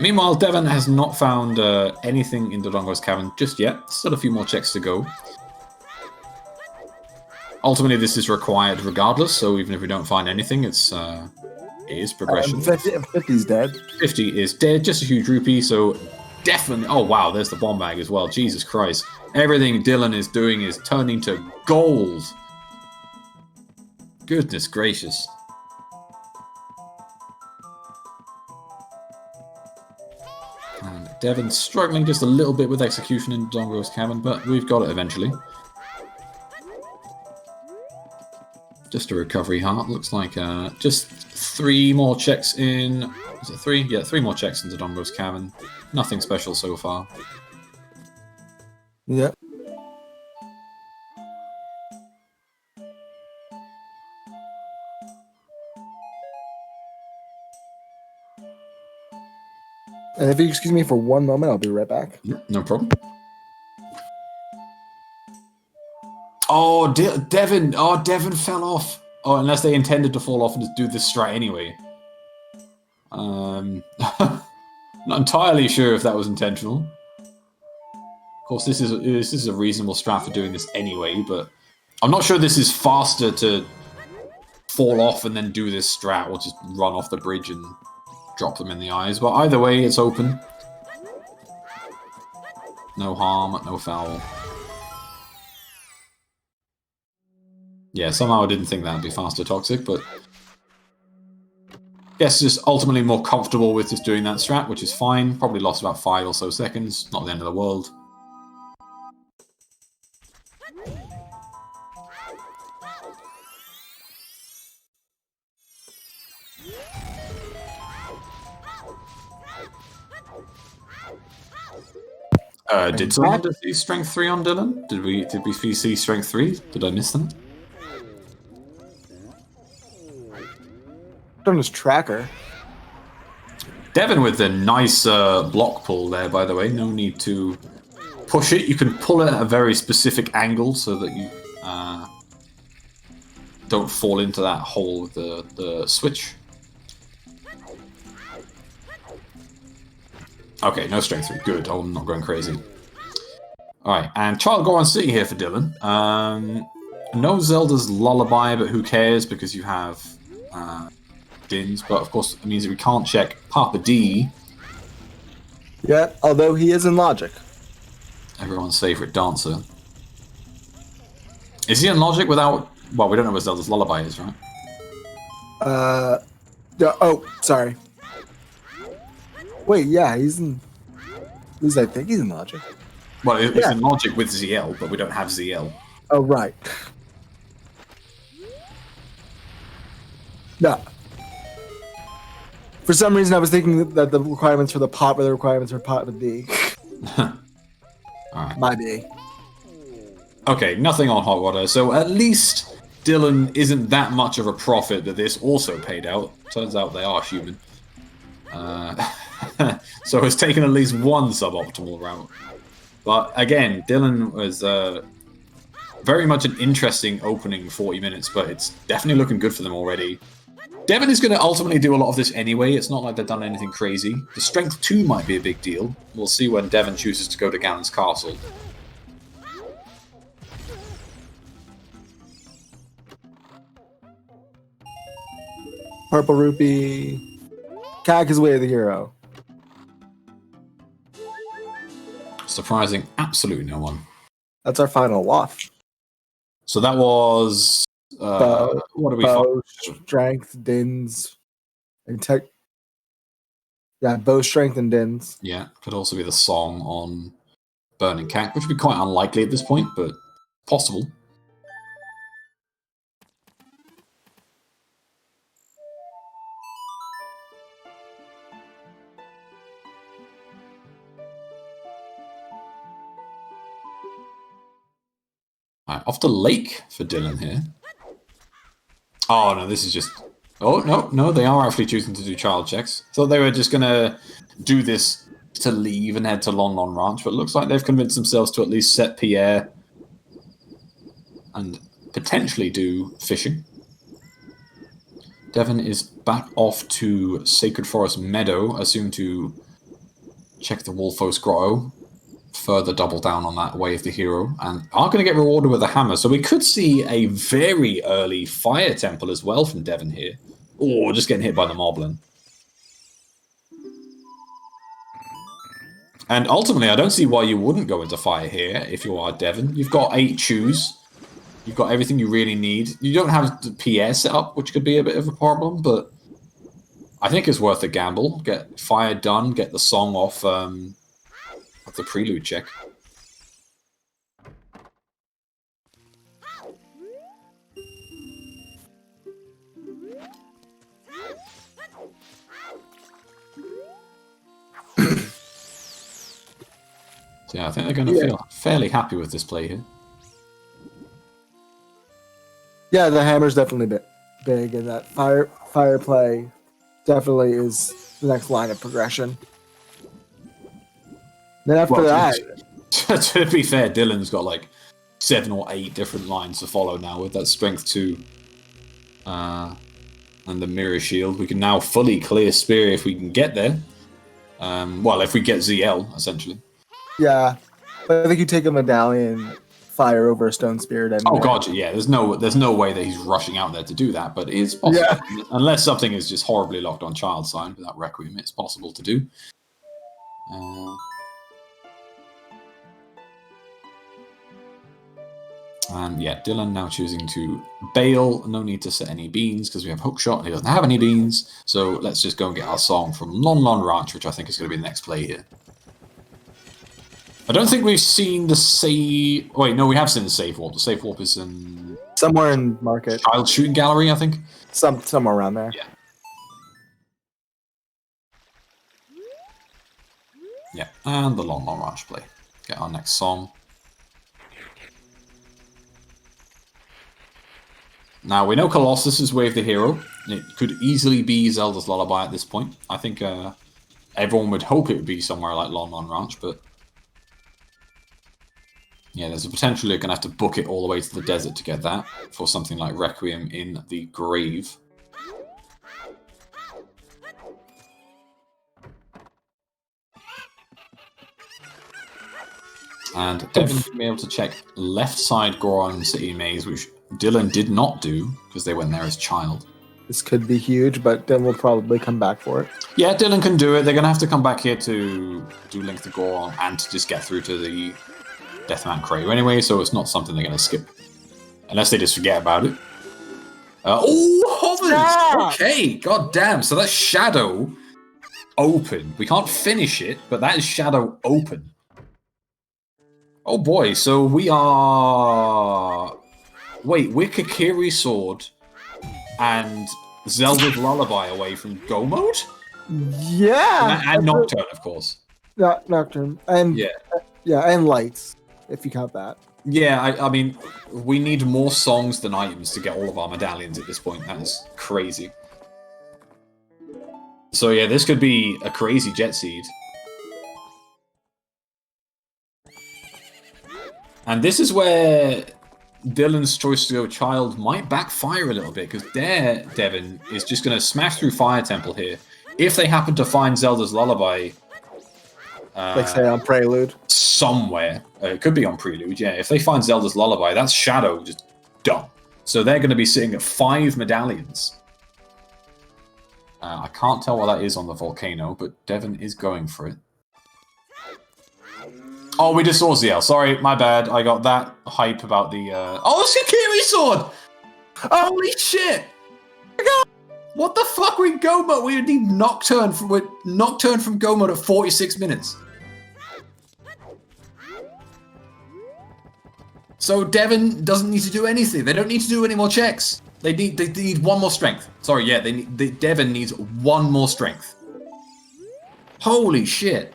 Meanwhile, Devon has not found anything in Dodongo's Cavern just yet. Still a few more checks to go. Ultimately, this is required regardless, so even if we don't find anything, it's is progression. 50's dead. 50 is dead, just a huge rupee, so definitely... Oh, wow, there's the bomb bag as well. Jesus Christ. Everything Dylan is doing is turning to gold. Goodness gracious. And Devin's struggling just a little bit with execution in Dongo's cabin, but we've got it eventually. Just a recovery heart. Looks like just 3 more checks in. Is it 3? Yeah, 3 more checks into Dongo's cabin. Nothing special so far. Yep. And if you excuse me for one moment, I'll be right back. No problem. Oh, Devin! Oh, Devin fell off. Oh, unless they intended to fall off and just do this strat anyway. Not entirely sure if that was intentional. Of course, this is a reasonable strat for doing this anyway, but I'm not sure this is faster to fall off and then do this strat, or just run off the bridge and drop them in the eyes. But either way, it's open. No harm, no foul. Yeah, somehow I didn't think that would be faster toxic, but I guess just ultimately more comfortable with just doing that strat, which is fine. Probably lost about 5 or so seconds. Not the end of the world. Did someone just see Strength 3 on Dylan? Did we see Strength 3? Did I miss them? On his tracker. Devin with the nice block pull there, by the way. No need to push it. You can pull it at a very specific angle so that you don't fall into that hole with the switch. Okay, no Strength 3. Good. I'm not going crazy. Alright, and Child Goron City here for Dylan. No Zelda's Lullaby, but who cares, because you have Dins, but of course it means that we can't check Papa D. Yeah, although he is in Logic. Everyone's favourite dancer. Is he in Logic without... Well, we don't know what Zelda's Lullaby is, right? Oh, sorry. Wait, yeah, he's in... At least I think he's in Logic. Well, he's in Logic with ZL, but we don't have ZL. Oh, right. No. For some reason, I was thinking that the requirements for the pop were the requirements for Papa D. Alright. My D. Okay, nothing on Hot Water, so at least Dylan isn't that much of a profit that this also paid out. Turns out they are human. So it's taken at least one suboptimal route. But again, Dylan was very much an interesting opening 40 minutes, but it's definitely looking good for them already. Devin is going to ultimately do a lot of this anyway. It's not like they've done anything crazy. The Strength 2 might be a big deal. We'll see when Devin chooses to go to Ganon's Castle. Purple Rupee. Kag is way of the hero. Surprising absolutely no one. That's our final waft. So that was... what do we Bow, Strength, Dins, and Tech. Yeah, Bow, Strength, and Dins. Yeah, could also be the song on Burning Cat, which would be quite unlikely at this point, but possible. Right, off the lake for Dylan here. Oh, no, this is just... Oh, no, they are actually choosing to do child checks. So they were just going to do this to leave and head to Lon Lon Ranch, but it looks like they've convinced themselves to at least set Pierre and potentially do fishing. Devin is back off to Sacred Forest Meadow, assumed to check the Wolfos Grotto. Further double down on that Way of the Hero, and are going to get rewarded with a hammer. So we could see a very early Fire Temple as well from Devin here. or just getting hit by the moblin. And ultimately, I don't see why you wouldn't go into fire here if you are Devin. You've got 8 chews. You've got everything you really need. You don't have the PS set up, which could be a bit of a problem, but I think it's worth a gamble. Get fire done, get the song off the prelude check. So yeah, I think they're going to feel fairly happy with this play here. Yeah, the hammer's definitely big, and that fire play definitely is the next line of progression. Then after that, to be fair, Dylan's got like 7 or 8 different lines to follow now with that strength 2 and the mirror shield. We can now fully clear spear if we can get there. Well, if we get ZL essentially. Yeah, but I think you take a medallion fire over a stone spirit. Anyway. Oh god, yeah. There's no way that he's rushing out there to do that, but it is possible. Yeah. Unless something is just horribly locked on child sign without Requiem, it's possible to do. And yeah, Dylan now choosing to bail. No need to set any beans because we have hookshot and he doesn't have any beans. So let's just go and get our song from Lon Lon Ranch, which I think is going to be the next play here. I don't think we've seen the save... Wait, no, we have seen the save warp. The save warp is in... Somewhere in Market. Child Shooting Gallery, I think? Somewhere around there. Yeah. Yeah, and the Long Long Ranch play. Get our next song. Now, we know Colossus is Wave the Hero. It could easily be Zelda's Lullaby at this point. I think everyone would hope it would be somewhere like Lon Lon Ranch, but... Yeah, there's a potential you're going to have to book it all the way to the desert to get that for something like Requiem in the Grave. And Devin can be able to check left side Goron City Maze, which Dylan did not do because they went there as child. This could be huge, but Dylan will probably come back for it. Yeah, Dylan can do it. They're going to have to come back here to do Link to Goron and to just get through to the Deathman Crave anyway, so it's not something they're going to skip. Unless they just forget about it. Hovers! Yeah! Okay, god damn. So that's Shadow open. We can't finish it, but that is Shadow open. Oh boy, so we are... Wait, we're Kakiri Sword and Zelda's Lullaby away from Go Mode? Yeah! And Nocturne, of course. Nocturne. And, yeah, and Lights. If you count that. Yeah, I mean, we need more songs than items to get all of our medallions at this point. That is crazy. So yeah, this could be a crazy Jet Seed. And this is where Dylan's choice to go child might backfire a little bit, because DareDevin is just going to smash through Fire Temple here. If they happen to find Zelda's Lullaby... like say on Prelude? Somewhere. It could be on Prelude, yeah. If they find Zelda's Lullaby, that's Shadow just done. So they're going to be sitting at 5 medallions. I can't tell what that is on the volcano, but Devin is going for it. Oh, we just saw ZL. Sorry, my bad. I got that hype about the... Oh, it's Kakiri Sword! Holy shit! What the fuck? We Go Mode. We need Nocturne from Go Mode at 46 minutes. So Devin doesn't need to do anything. They don't need to do any more checks. They need 1 more strength. Sorry, yeah, Devin needs 1 more strength. Holy shit.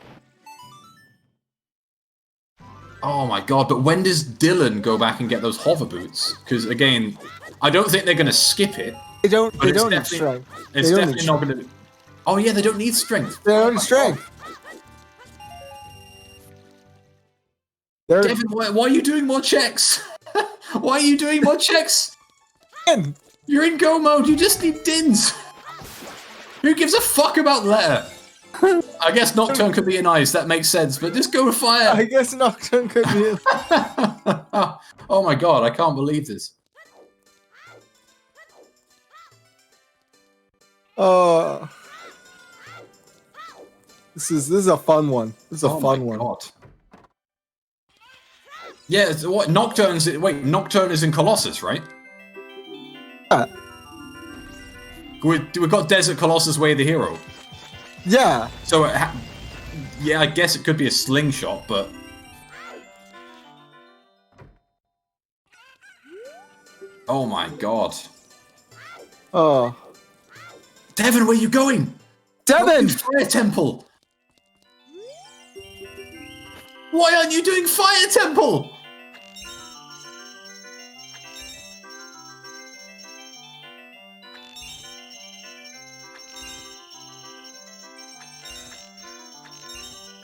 Oh my god, but when does Dylan go back and get those hover boots? Because again, I don't think they're going to skip it. They don't need strength. It's definitely not going to... Oh yeah, they don't need strength. They don't need strength. Devin, why are you doing more checks? Why are you doing more checks? You're in Go Mode, you just need dins. Who gives a fuck about letter? I guess Nocturne could be an ice, that makes sense, but just go to fire. I guess Nocturne could be Oh my god, I can't believe this. This is a fun one. This is a fun one. God. Yeah, what Nocturne's? Wait, Nocturne is in Colossus, right? We've got Desert Colossus Way of the Hero. Yeah. So, yeah, I guess it could be a slingshot, but oh my God. Oh. Devin, where are you going? Devin! Fire Temple! Why aren't you doing Fire Temple?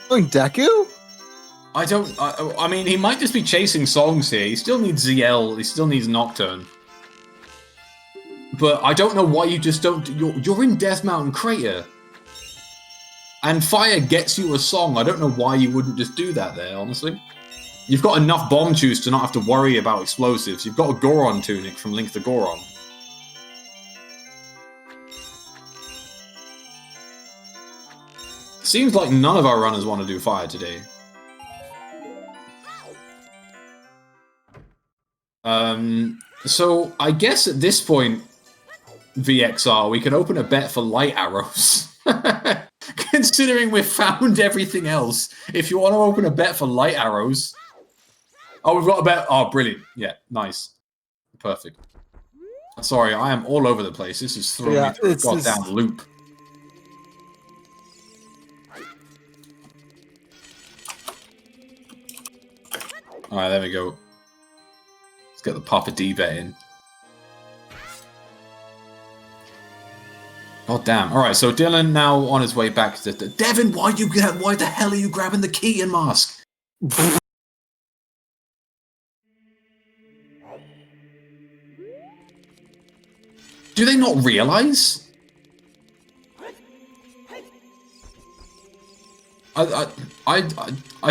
Going Deku? I mean, he might just be chasing songs here. He still needs ZL. He still needs Nocturne. But I don't know why you just don't... You're in Death Mountain Crater. And Fire gets you a song. I don't know why you wouldn't just do that there, honestly. You've got enough bomb chews to not have to worry about explosives. You've got a Goron tunic from Link to Goron. Seems like none of our runners want to do Fire today. So I guess at this point, VXR, we can open a bet for light arrows. Considering we've found everything else, if you want to open a bet for light arrows... Oh, we've got a bet. Oh, brilliant. Yeah, nice. Perfect. Sorry, I am all over the place. This is throwing me through a goddamn loop. Alright, there we go. Let's get the Papa D bet in. God damn. Alright, so Dylan now on his way back to... Devin, why the hell are you grabbing the Keaton mask? Do they not realize? I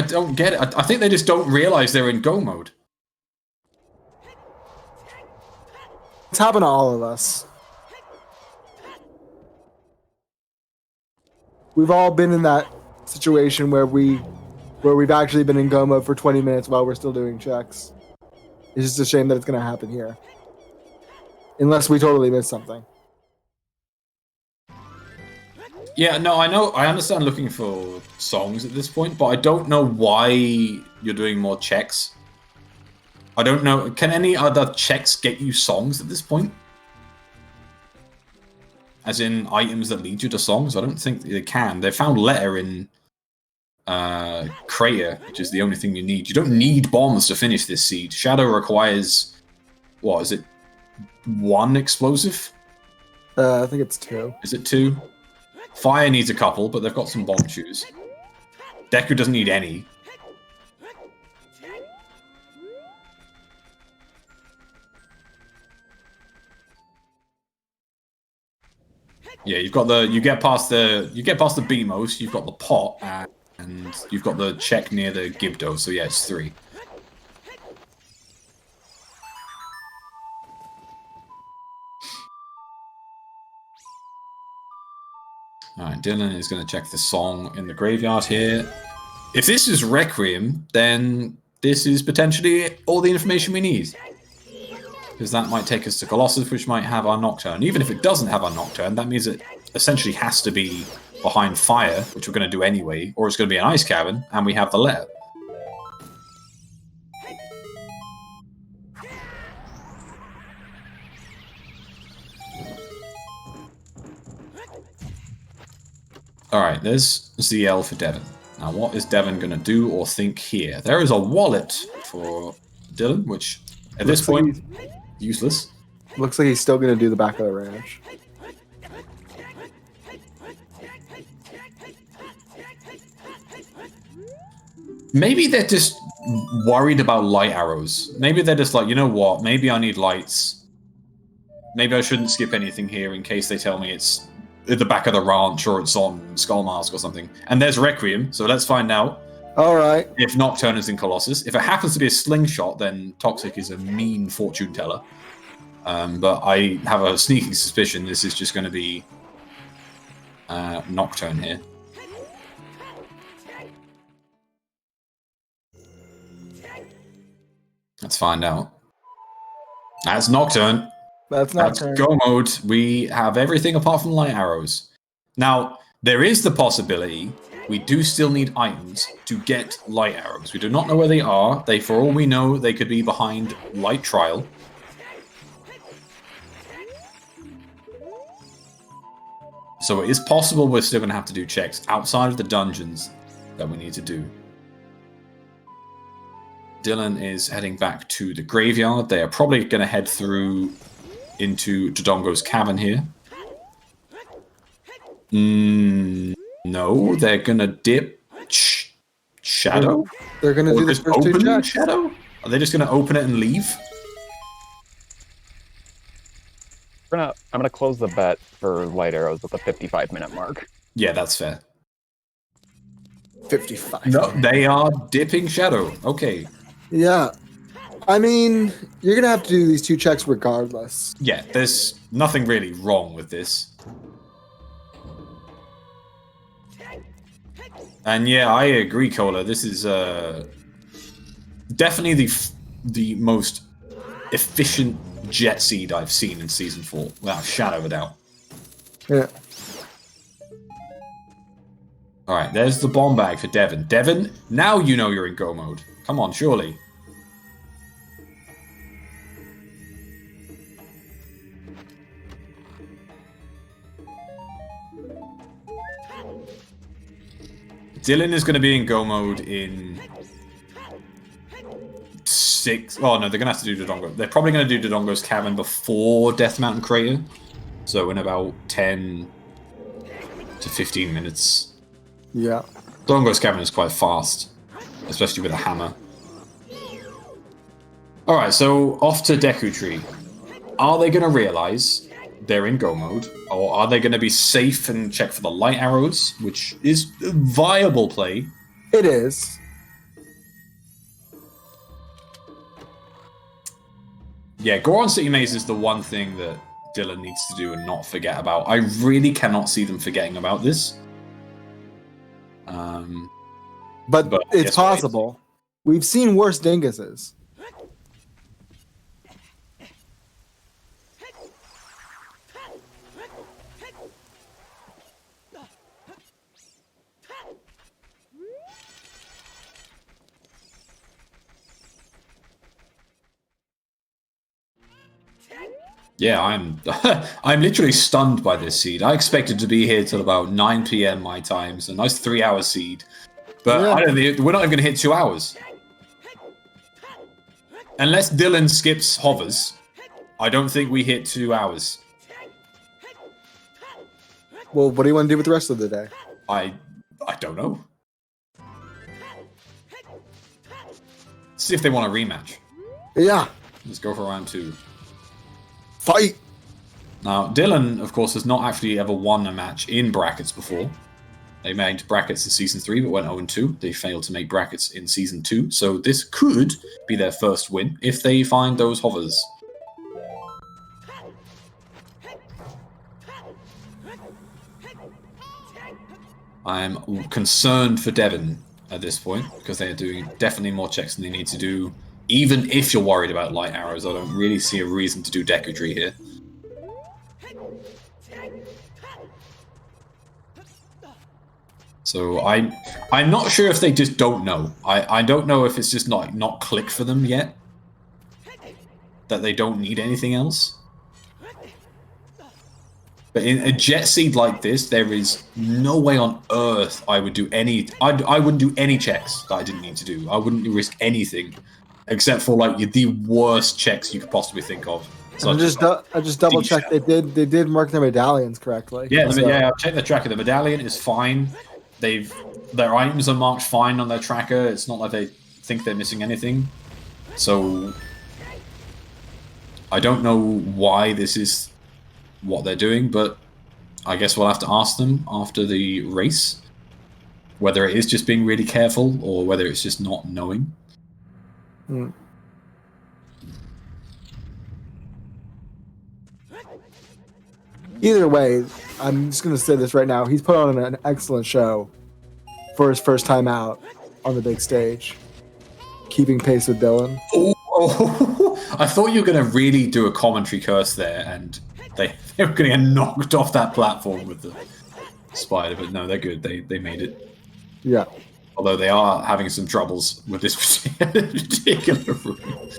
don't get it. I think they just don't realize they're in go mode. It's happened to all of us. We've all been in that situation where we've actually been in go mode for 20 minutes while we're still doing checks. It's just a shame that it's going to happen here. Unless we totally missed something. Yeah, no, I know. I understand looking for songs at this point, but I don't know why you're doing more checks. I don't know. Can any other checks get you songs at this point? As in items that lead you to songs? I don't think they can. They found letter in Crater, which is the only thing you need. You don't need bombs to finish this seed. Shadow requires... What, is it 1 explosive? I think it's 2. Is it 2? Fire needs a couple, but they've got some bomb chews. Deku doesn't need any. Yeah, you've got the you get past the BMOS, you've got the pot, and you've got the check near the Gibdo. So yeah, it's 3. Alright, Dylan is going to check the song in the graveyard here. If this is Requiem, then this is potentially all the information we need. Because that might take us to Colossus, which might have our Nocturne. Even if it doesn't have our Nocturne, that means it essentially has to be behind Fire, which we're going to do anyway, or it's going to be an Ice Cavern, and we have the letter. Alright, there's ZL for Devin. Now, what is Devin going to do or think here? There is a wallet for Dylan, which, at this point, useless. Looks like he's still going to do the back of the ranch. Maybe they're just worried about light arrows. Maybe they're just like, you know what? Maybe I need lights. Maybe I shouldn't skip anything here in case they tell me it's at the back of the ranch or it's on Skull Mask or something. And there's Requiem, so let's find out. All right. If Nocturne is in Colossus. If it happens to be a slingshot, then Toxic is a mean fortune teller. But I have a sneaking suspicion this is just going to be Nocturne here. Let's find out. That's Nocturne. That's Go mode. We have everything apart from light arrows. Now, there is the possibility we do still need items to get light arrows. We do not know where they are. For all we know, they could be behind light trial. So it is possible we're still going to have to do checks outside of the dungeons that we need to do. Dylan is heading back to the graveyard. They are probably going to head through into Dodongo's cavern here. No, they're going to dip Shadow? They're going to do the first two checks. Shadow? Are they just going to open it and leave? I'm gonna close the bet for light arrows at the 55-minute mark. Yeah, that's fair. 55. No, they are dipping Shadow. Okay. Yeah. I mean, you're going to have to do these two checks regardless. Yeah, there's nothing really wrong with this. And yeah, I agree, Cola. This is definitely the most efficient jet seed I've seen in Season 4, without a shadow of a doubt. Yeah. Alright, there's the bomb bag for Devin. Devin, now you know you're in go mode. Come on, surely. Dylan is going to be in go mode in 6. Oh no, they're going to have to do Dodongo. They're probably going to do Dodongo's cavern before Death Mountain Crater. So in about 10 to 15 minutes. Yeah. Dodongo's cavern is quite fast, especially with a hammer. Alright, so off to Deku Tree. Are they going to realize they're in go mode? Or are they going to be safe and check for the light arrows, which is a viable play? It is. Yeah, Goron City Maze is the one thing that Dylan needs to do and not forget about. I really cannot see them forgetting about this. But it's possible. We've seen worse dinguses. Yeah, I'm literally stunned by this seed. I expected to be here till about 9 PM my time, so a nice 3-hour seed. But yeah. I don't think we're not even going to hit 2 hours. Unless Dylan skips hovers, I don't think we hit 2 hours. Well, what do you want to do with the rest of the day? I don't know. See if they want a rematch. Yeah. Let's go for round 2. Fight! Now, Dylan, of course, has not actually ever won a match in brackets before. They made brackets in Season 3, but went 0-2. They failed to make brackets in Season 2, so this could be their first win if they find those hovers. I'm concerned for Devin at this point, because they are doing definitely more checks than they need to do. Even if you're worried about light arrows, I don't really see a reason to do Deku Tree here. So I'm not sure if they just don't know. I don't know if it's just not clicked for them yet. That they don't need anything else. But in a jet seed like this, there is no way on earth I would do any... I wouldn't do any checks that I didn't need to do. I wouldn't risk anything. Except for like the worst checks you could possibly think of. So I just double checked. They did mark their medallions correctly. Yeah, yeah. I've checked the tracker. The medallion is fine. Their items are marked fine on their tracker. It's not like they think they're missing anything. So I don't know why this is what they're doing, but I guess we'll have to ask them after the race whether it is just being really careful or whether it's just not knowing. Hmm. Either way, I'm just going to say this right now. He's put on an excellent show for his first time out on the big stage, keeping pace with Dylan. Oh, I thought you were going to really do a commentary curse there, and they were going to get knocked off that platform with the spider, but no, they're good. They made it. Yeah. Although they are having some troubles with this particular room.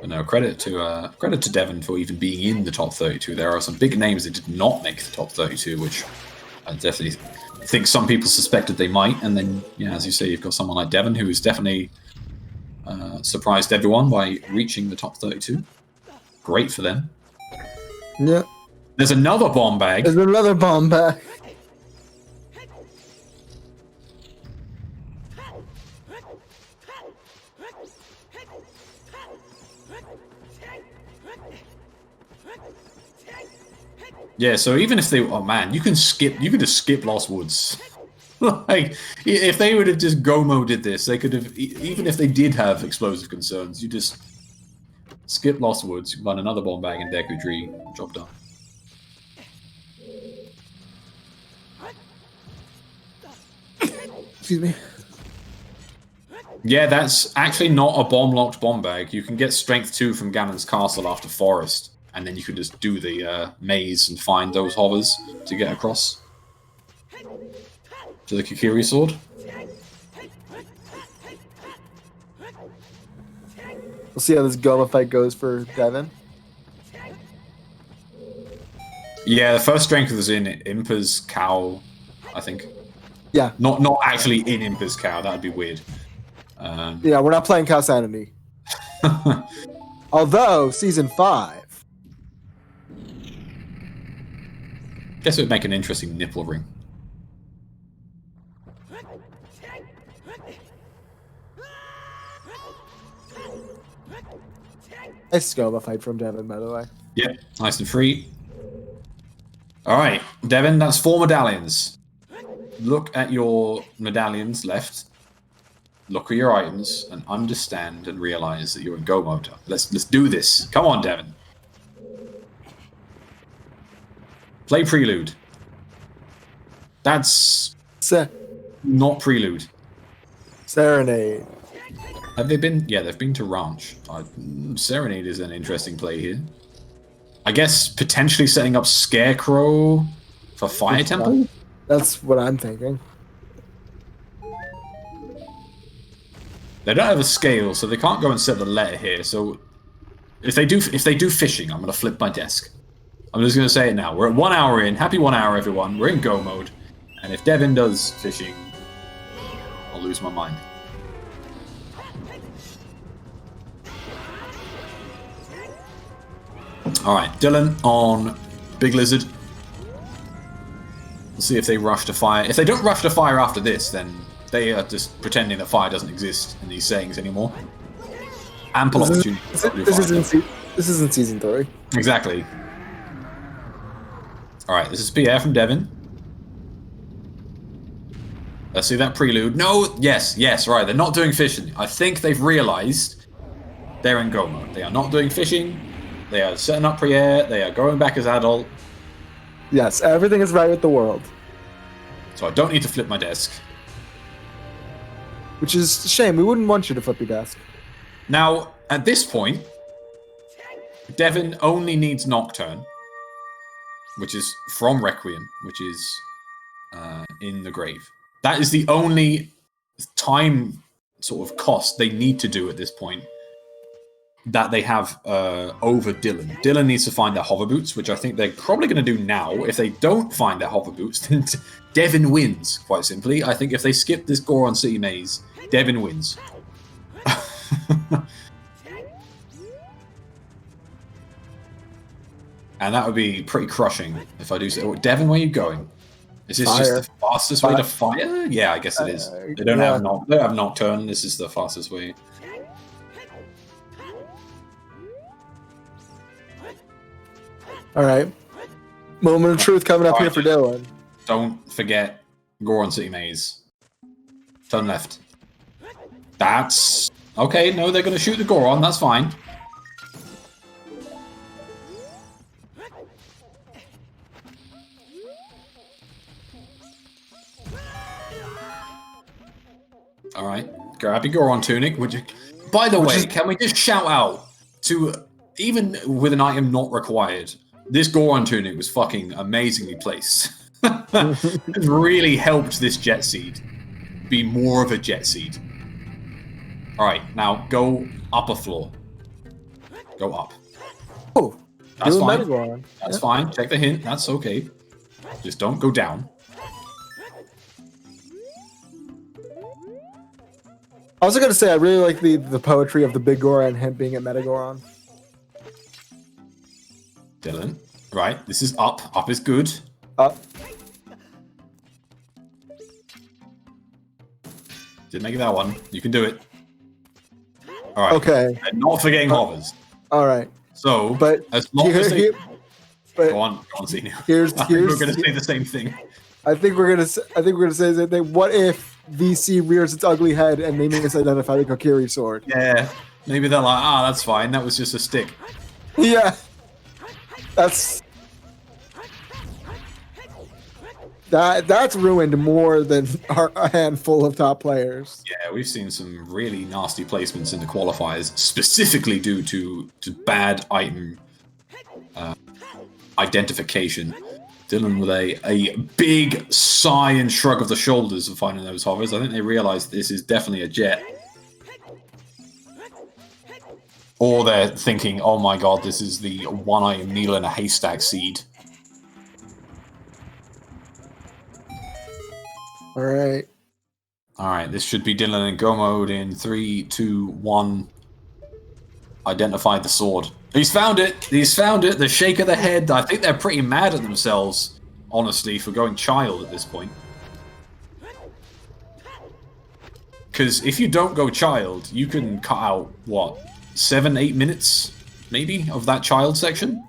But no, credit to Devon for even being in the top 32. There are some big names that did not make the top 32, which I definitely think some people suspected they might. And then, yeah, as you say, you've got someone like Devon who has definitely surprised everyone by reaching the top 32. Great for them. Yeah. There's another bomb bag. There's another bomb bag. Yeah, so even if they, oh man, you can just skip Lost Woods. Like, if they would have just go-moded this, they could have, even if they did have explosive concerns, you just skip Lost Woods, run another bomb bag in Deku Tree, job done. Excuse me. Yeah, that's actually not a bomb-locked bomb bag. You can get Strength 2 from Ganon's Castle after Forest, and then you can just do the maze and find those hovers to get across to the Kikiri sword. We'll see how this Goma fight goes for Devon. Yeah, the first strength was in Impa's cow, I think. Yeah. Not actually in Impa's cow. That would be weird. Yeah, we're not playing Cow Sanity. Although, Season 5. Guess it would make an interesting nipple ring. Nice Goma fight from Devon, by the way. Yep, nice and free. Alright, Devon, that's 4 medallions. Look at your medallions left. Look at your items and understand and realize that you're in go mode. Let's do this. Come on, Devon. Play Prelude. That's not Prelude. Serenade. Have they been? Yeah, they've been to Ranch. Serenade is an interesting play here. I guess potentially setting up Scarecrow for Fire Temple? That's what I'm thinking. They don't have a scale, so they can't go and set the letter here. So if they do fishing, I'm gonna flip my desk. I'm just gonna say it now. We're at 1 hour in. Happy 1 hour, everyone. We're in go mode. And if Devon does fishing, I'll lose my mind. Alright, Dylan on Big Lizard. We'll see if they rush to fire. If they don't rush to fire after this, then they are just pretending that fire doesn't exist in these settings anymore. Ample opportunity. This isn't Season 3. Exactly. Alright, this is Pierre from Devon. Let's see that prelude. No, yes, right. They're not doing fishing. I think they've realized they're in go mode. They are not doing fishing. They are setting up Pierre. They are going back as adult. Yes, everything is right with the world. So I don't need to flip my desk. Which is a shame. We wouldn't want you to flip your desk. Now, at this point, Devon only needs Nocturne, which is from Requiem, which is in the grave. That is the only time sort of cost they need to do at this point that they have over Dylan. Dylan needs to find their hover boots, which I think they're probably going to do now. If they don't find their hover boots, then Devon wins, quite simply. I think if they skip this Goron City maze, Devon wins. And that would be pretty crushing if I do say, Devon, where are you going? Is this just the fastest way to fire? Yeah, I guess it is. They don't have Nocturne. This is the fastest way. All right. Moment of truth coming up here for Dylan. Don't forget Goron City Maze. Turn left. That's Okay, no, they're going to shoot the Goron. That's fine. All right, grab your Goron tunic. Would you? By the way, can we just shout out to, even with an item not required, this Goron tunic was fucking amazingly placed. It really helped this Jet Seed be more of a Jet Seed. All right, now go up a floor. Go up. Oh, that's fine. That's fine. Check the hint. That's okay. Just don't go down. I was gonna say I really like the poetry of the big Goron and him being at Metagoron. Dylan, right? This is up. Up is good. Up. Didn't make it that one. You can do it. All right. Okay. And not forgetting hovers. All right. So, but as long as they... but go on, Zenu. We're going to say the same thing. I think we're gonna say the same thing. What if VC rears its ugly head and they misidentify the Kokiri sword? Yeah. Maybe they're like, that's fine. That was just a stick. Yeah. That's ruined more than a handful of top players. Yeah, we've seen some really nasty placements in the qualifiers, specifically due to bad item identification. Dylan with a big sigh and shrug of the shoulders of finding those hovers. I think they realized this is definitely a jet. Or they're thinking, oh my god, this is the one-item needle in a haystack seed. Alright. Alright, this should be Dylan in go mode in 3, 2, 1. Identify the sword. He's found it! He's found it! The shake of the head. I think they're pretty mad at themselves, honestly, for going child at this point. Because if you don't go child, you can cut out, what, 7, 8 minutes, maybe, of that child section?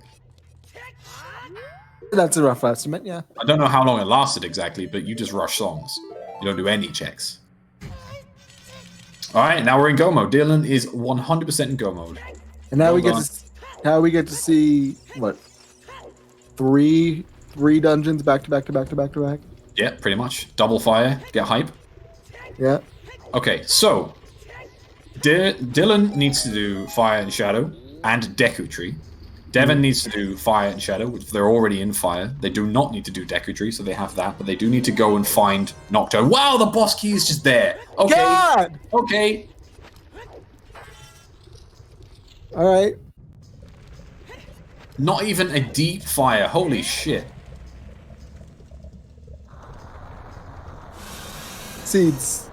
That's a rough estimate, yeah. I don't know how long it lasted exactly, but you just rush songs. You don't do any checks. Alright, now we're in go mode. Dylan is 100% in go mode. And now we get to see, what, three dungeons back to back to back to back to back? Yeah, pretty much. Double fire, get hype. Yeah. Okay, so Dylan needs to do Fire and Shadow and Deku Tree. Devin needs to do Fire and Shadow, which they're already in Fire. They do not need to do Deku Tree, so they have that, but they do need to go and find Nocturne. Wow, the boss key is just there. Okay. God! Okay. Alright. Not even a deep fire. Holy shit. Seeds.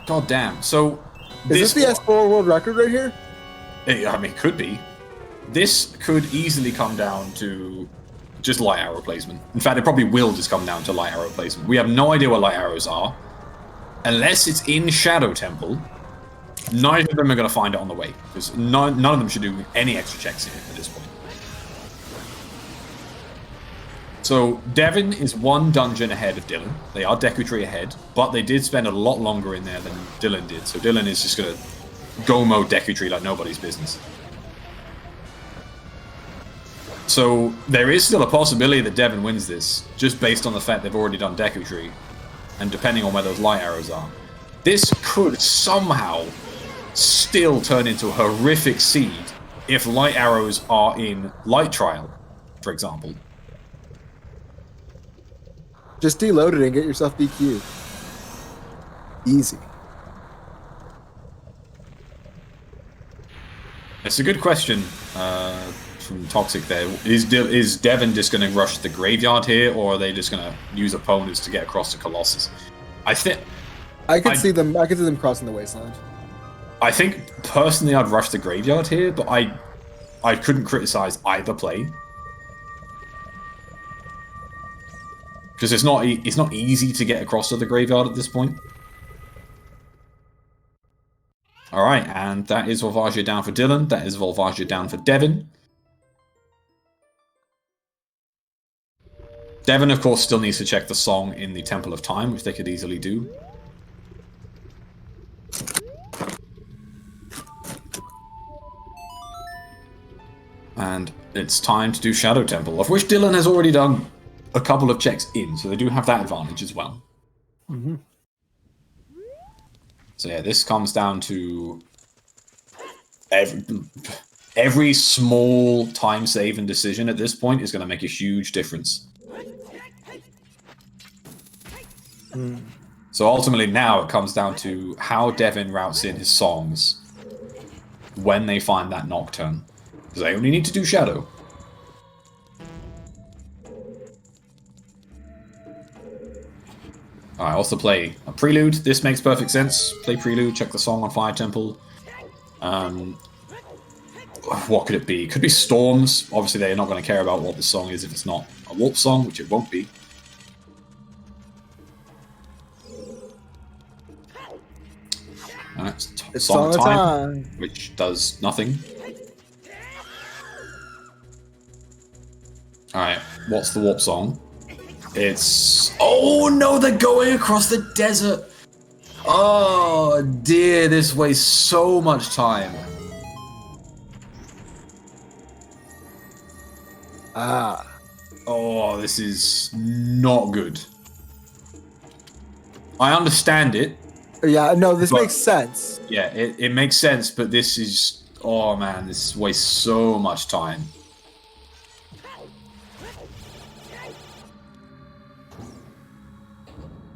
God damn. So is this the S4 world record right here? I mean, it could be. This could easily come down to just light arrow placement. In fact, it probably will just come down to light arrow placement. We have no idea what light arrows are. Unless it's in Shadow Temple, neither of them are going to find it on the way. Because none of them should do any extra checks here at this point. So, Devin is one dungeon ahead of Dylan. They are Deku Tree ahead, but they did spend a lot longer in there than Dylan did. So Dylan is just going to go mode Deku Tree like nobody's business. So there is still a possibility that Devin wins this, just based on the fact they've already done Deku Tree, and depending on where those light arrows are. This could somehow still turn into a horrific seed if light arrows are in Light Trial, for example. Just deload it and get yourself DQ. Easy. It's a good question from Toxic there. Is Devin just going to rush the graveyard here, or are they just going to use opponents to get across to Colossus? I could see them crossing the wasteland. I think personally I'd rush the graveyard here, but I couldn't criticize either play. Because it's not easy to get across to the graveyard at this point. Alright, and that is Volvagia down for Dylan. That is Volvagia down for Devin. Devin, of course, still needs to check the song in the Temple of Time, which they could easily do. And it's time to do Shadow Temple, of which Dylan has already done a couple of checks in, so they do have that advantage as well. Mm-hmm. So yeah, this comes down to every small time save and decision at this point is going to make a huge difference. So ultimately now it comes down to how Devin routes in his songs when they find that Nocturne. Because they only need to do Shadow. Alright, also play a Prelude. This makes perfect sense. Play Prelude, check the song on Fire Temple. What could it be? It could be Storms. Obviously they're not going to care about what the song is if it's not a Warp song, which it won't be. It's Song of Time, which does nothing. Alright, what's the Warp song? It's... Oh no, they're going across the desert! Oh dear, this wastes so much time. Oh, this is not good. I understand it. Yeah, no, this makes sense. Yeah, it makes sense, but this is... Oh man, this wastes so much time.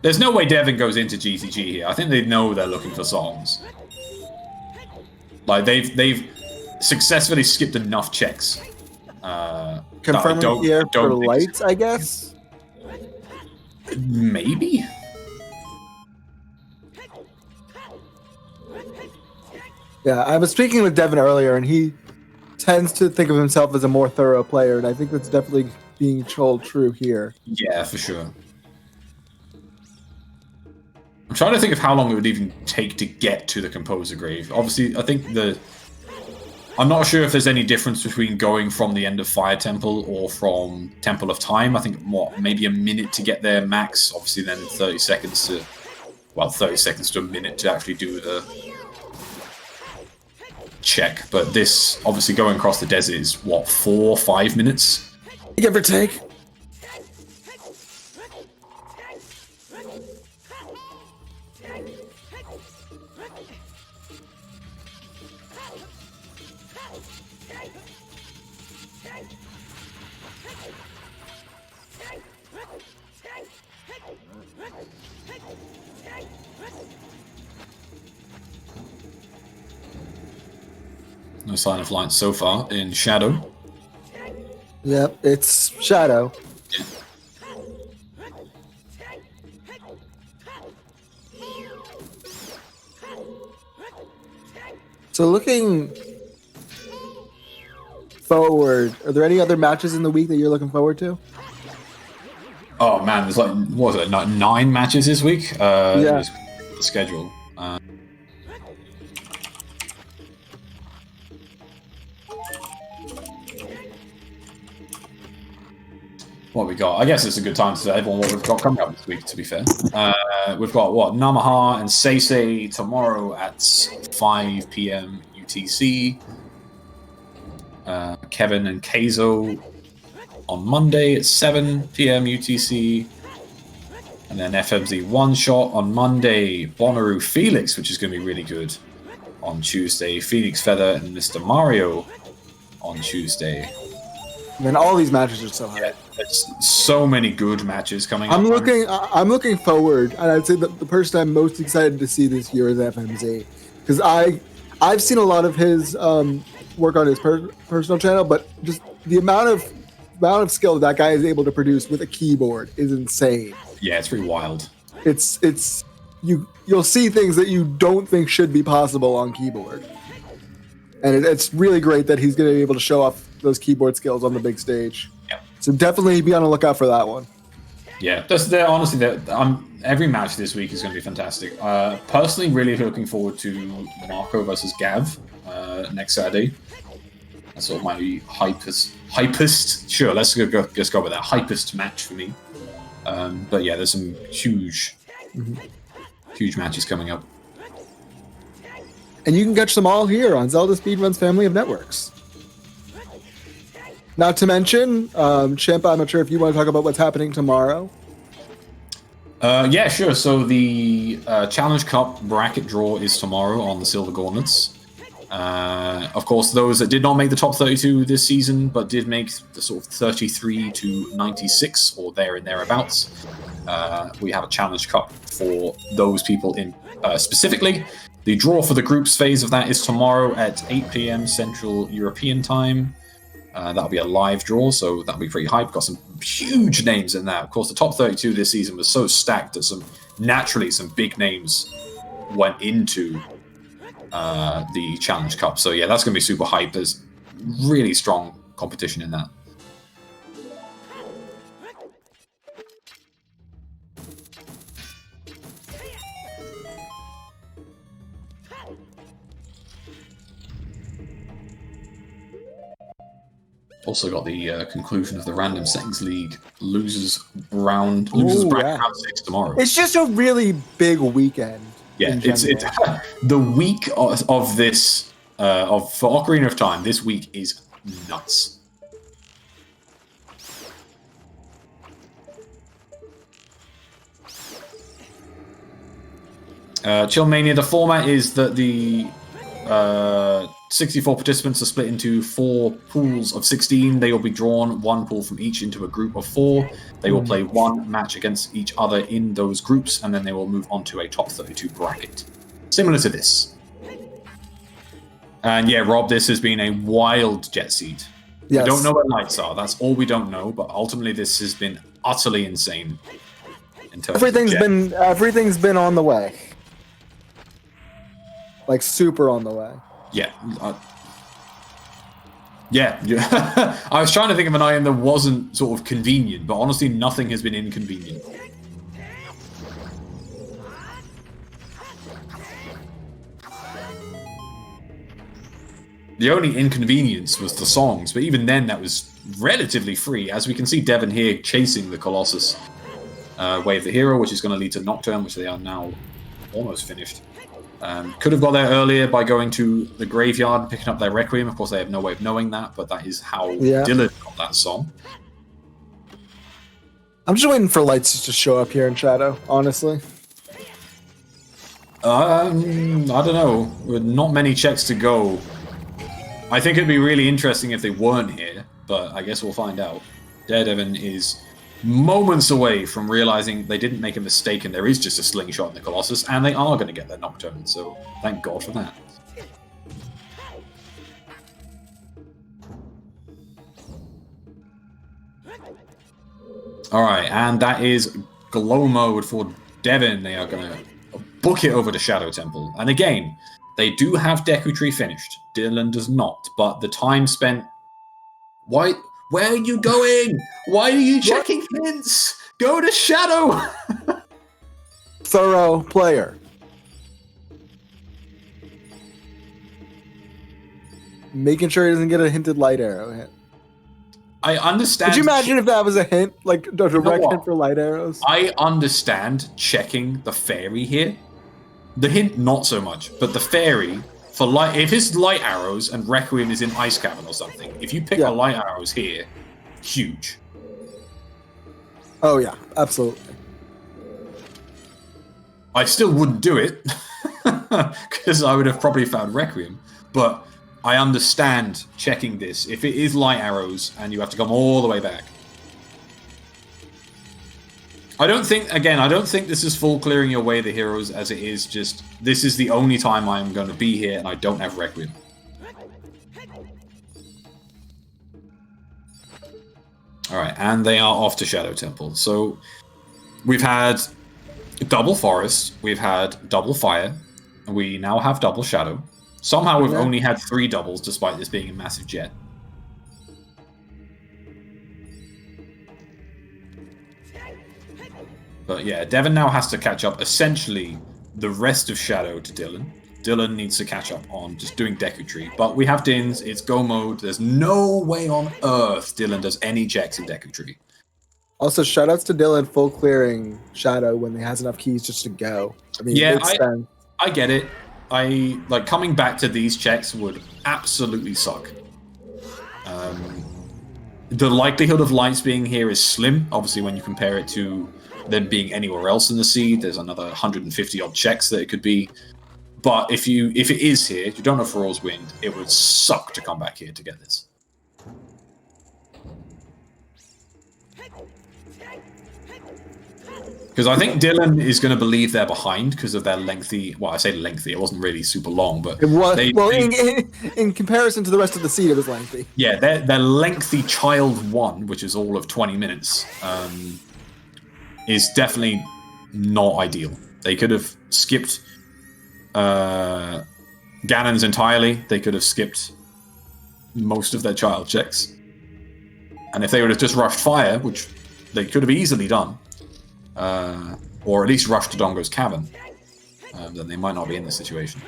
There's no way Devin goes into GTG here. I think they know they're looking for songs. Like, they've successfully skipped enough checks. Confirming here for lights, I guess? Maybe? Yeah, I was speaking with Devin earlier, and he tends to think of himself as a more thorough player, and I think that's definitely being told true here. Yeah, for sure. I'm trying to think of how long it would even take to get to the Composer Grave. Obviously, I think I'm not sure if there's any difference between going from the end of Fire Temple or from Temple of Time. I think, maybe a minute to get there max. Obviously, then 30 seconds to... Well, 30 seconds to a minute to actually do the check. But this, obviously, going across the desert is, 4 or 5 minutes? Give or take. No sign of light so far in Shadow. Yep, it's Shadow. Yeah. So looking forward, are there any other matches in the week that you're looking forward to? Oh man, there's like, what was it, 9 matches this week? Yeah. The schedule. What we got? I guess it's a good time to tell everyone what we've got coming up this week, to be fair. We've got, Namaha and Seisei tomorrow at 5 p.m. UTC. Kevin and Keizo on Monday at 7 p.m. UTC. And then FMZ One Shot on Monday. Bonnaroo Felix, which is going to be really good, on Tuesday. Phoenix Feather and Mr. Mario on Tuesday. Man, all these matches are so high. Yeah, there's so many good matches coming up. I'm looking forward, and I'd say that the person I'm most excited to see this year is FMZ, because I've seen a lot of his work on his personal channel, but just the amount of skill that guy is able to produce with a keyboard is insane. Yeah, it's pretty wild. You'll see things that you don't think should be possible on keyboard, and it's really great that he's going to be able to show off those keyboard skills on the big stage. Yeah. So definitely be on the lookout for that one. Yeah, honestly, every match this week is going to be fantastic. Personally, really looking forward to Marco versus Gav next Saturday. That's sort of my hypest. Sure, let's go with that hypest match for me. But yeah, there's some huge matches coming up. And you can catch them all here on Zelda Speedruns Family of Networks. Not to mention, Chimp, I'm not sure if you want to talk about what's happening tomorrow. Yeah, sure. So the Challenge Cup bracket draw is tomorrow on the Silver Gauntlets. Of course, those that did not make the top 32 this season, but did make the sort of 33 to 96 or there and thereabouts, we have a Challenge Cup for those people in specifically. The draw for the groups phase of that is tomorrow at 8 p.m. Central European time. That'll be a live draw, so that'll be pretty hype. We've got some huge names in that. Of course, the top 32 this season was so stacked that some big names went into the Challenge Cup. So yeah, that's going to be super hype. There's really strong competition in that. Also got the conclusion of the Random Settings League losers bracket round 6 tomorrow. It's just a really big weekend. Yeah, it's the week of this for Ocarina of Time. This week is nuts. Chillmania. The format is that the 64 participants are split into 4 pools of 16. They will be drawn, 1 pool from each, into a group of 4. They will play 1 match against each other in those groups, and then they will move on to a top 32 bracket. Similar to this. And yeah, Rob, this has been a wild jet seed. Yes. We don't know what lights are. That's all we don't know, but ultimately this has been utterly insane. Everything's been on the way. Like, super on the way. Yeah. Yeah. I was trying to think of an item that wasn't sort of convenient, but honestly, nothing has been inconvenient. The only inconvenience was the songs, but even then, that was relatively free. As we can see, Devon here chasing the Colossus Way of the Hero, which is going to lead to Nocturne, which they are now almost finished. Could have got there earlier by going to the graveyard and picking up their Requiem. Of course, they have no way of knowing that, but that is how Dylan got that song. I'm just waiting for lights to just show up here in Shadow, honestly. I don't know. With not many checks to go, I think it'd be really interesting if they weren't here, but I guess we'll find out. DareDevin is moments away from realizing they didn't make a mistake and there is just a slingshot in the Colossus, and they are going to get their Nocturne, so thank God for that. Alright, and that is glow mode for Devon. They are going to book it over to Shadow Temple. And again, they do have Deku Tree finished. Dylan does not, but the time spent... Why... Where are you going? Why are you checking hints? Go to Shadow! Thorough player. Making sure he doesn't get a hinted light arrow hit. I understand. Could you imagine if that was a hint? Like a direct hint for light arrows? I understand checking the fairy here. The hint, not so much. But the fairy... For light, if it's light arrows and Requiem is in Ice Cavern or something, if you pick a light arrows here, huge. Oh yeah, absolutely. I still wouldn't do it because I would have probably found Requiem, but I understand checking this. If it is light arrows and you have to come all the way back. I don't think this is full clearing your way the heroes as it is just, this is the only time I'm going to be here and I don't have Requiem. Alright, and they are off to Shadow Temple. So, we've had double Forest, we've had double Fire, and we now have double Shadow. Somehow we've only had 3 doubles despite this being a massive jet. But yeah, Devon now has to catch up essentially the rest of Shadow to Dylan. Dylan needs to catch up on just doing Deku Tree. But we have Dins, it's go mode. There's no way on earth Dylan does any checks in Deku Tree. Also, shoutouts to Dylan full clearing Shadow when he has enough keys just to go. I mean, yeah, I get it. Coming back to these checks would absolutely suck. The likelihood of lights being here is slim. Obviously, when you compare it to them being anywhere else in the seed, there's another 150 odd checks that it could be. But if it is here, if you don't know Feroz Wind, it would suck to come back here to get this. Because I think Dylan is going to believe they're behind because of their lengthy. Well, I say lengthy. It wasn't really super long, but it was. In comparison to the rest of the seed, it was lengthy. Yeah, their lengthy child one, which is all of 20 minutes, is definitely not ideal. They could have skipped Ganon's entirely. They could have skipped most of their child checks, and if they would have just rushed fire, which they could have easily done. Or at least rush to Dongo's cavern, then they might not be in this situation.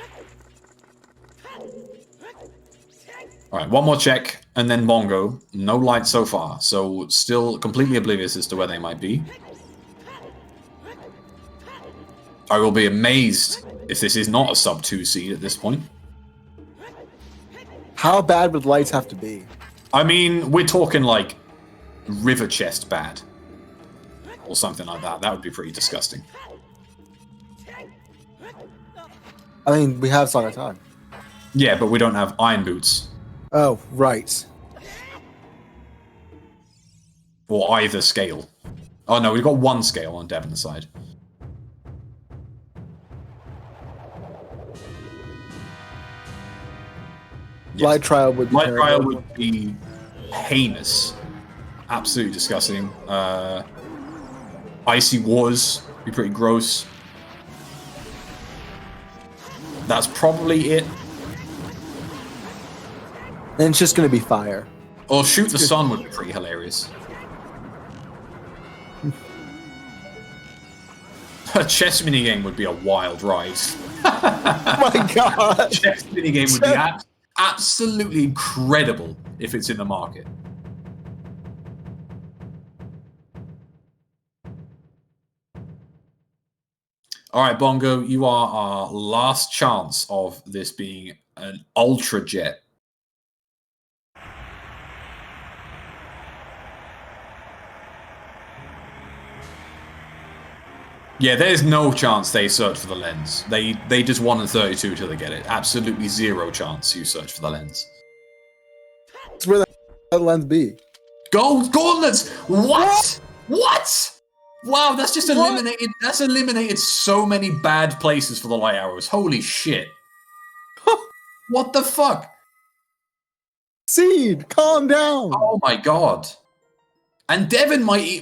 Alright, one more check, and then Bongo. No light so far, so still completely oblivious as to where they might be. I will be amazed if this is not a sub-2 seed at this point. How bad would lights have to be? I mean, we're talking like river chest bad. Or something like that. That would be pretty disgusting. I mean, we have Song of Time. Yeah, but we don't have iron boots. Oh, right. Or either scale. Oh no, we've got one scale on Devin's side. Yes. Light Trial would be Light Trial would be heinous. Absolutely disgusting. Icy Wars would be pretty gross. That's probably it. Then it's just going to be fire. Or Shoot the Sun would be pretty hilarious. A chess minigame would be a wild ride. Oh my god! A chess minigame would be absolutely incredible if it's in the market. All right, Bongo, you are our last chance of this being an ultra jet. Yeah, there's no chance they search for the lens. They just 1 in 32 till they get it. Absolutely zero chance you search for the lens. That's where that lens be. Gauntlets! What? What? Wow, that's just eliminated. That's eliminated so many bad places for the light arrows. Holy shit! What the fuck? Seed, calm down. Oh my god! And Devin might,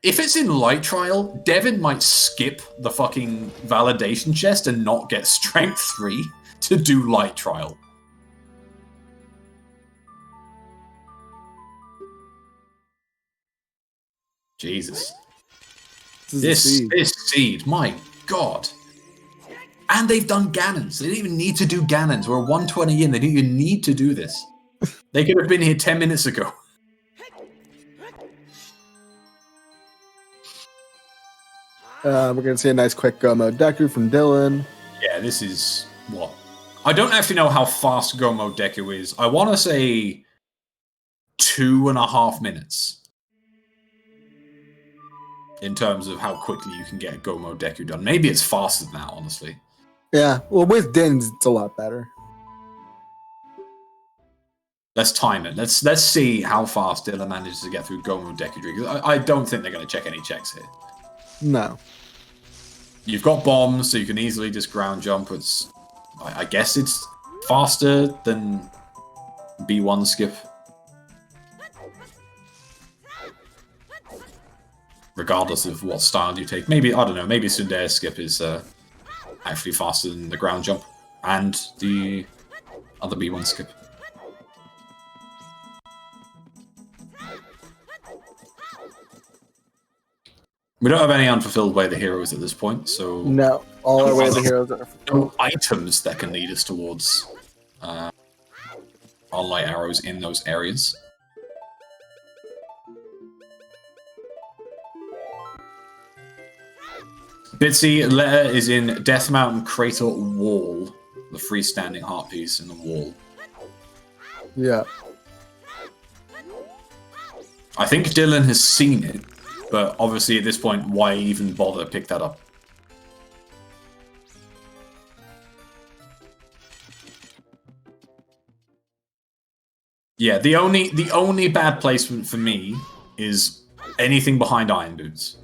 if it's in light trial, Devin might skip the fucking validation chest and not get strength 3 to do light trial. Jesus. This seed, my god. And they've done Ganons. They didn't even need to do Ganons. We're 120 in. They didn't even need to do this. They could have been here 10 minutes ago. We're going to see a nice quick Gomo Deku from Dylan. Yeah, this is what? I don't actually know how fast Gomo Deku is. I want to say 2.5 minutes. In terms of how quickly you can get Gomo Deku done. Maybe it's faster than that, honestly. Yeah, well, with Dins, it's a lot better. Let's time it. Let's see how fast Dylan manages to get through Gomo Deku. I don't think they're going to check any checks here. No. You've got bombs, so you can easily just ground jump. I guess it's faster than B1 skip. Regardless of what style you take. Maybe, I don't know, maybe Sundare's skip is actually faster than the ground jump and the other B1 skip. We don't have any unfulfilled way the heroes at this point, so... No, all our way the heroes are... No items that can lead us towards our light arrows in those areas. Bitsy letter is in Death Mountain Crater Wall, the freestanding heart piece in the wall. Yeah. I think Dylan has seen it, but obviously at this point, why even bother pick that up? Yeah, the only bad placement for me is anything behind Iron Boots.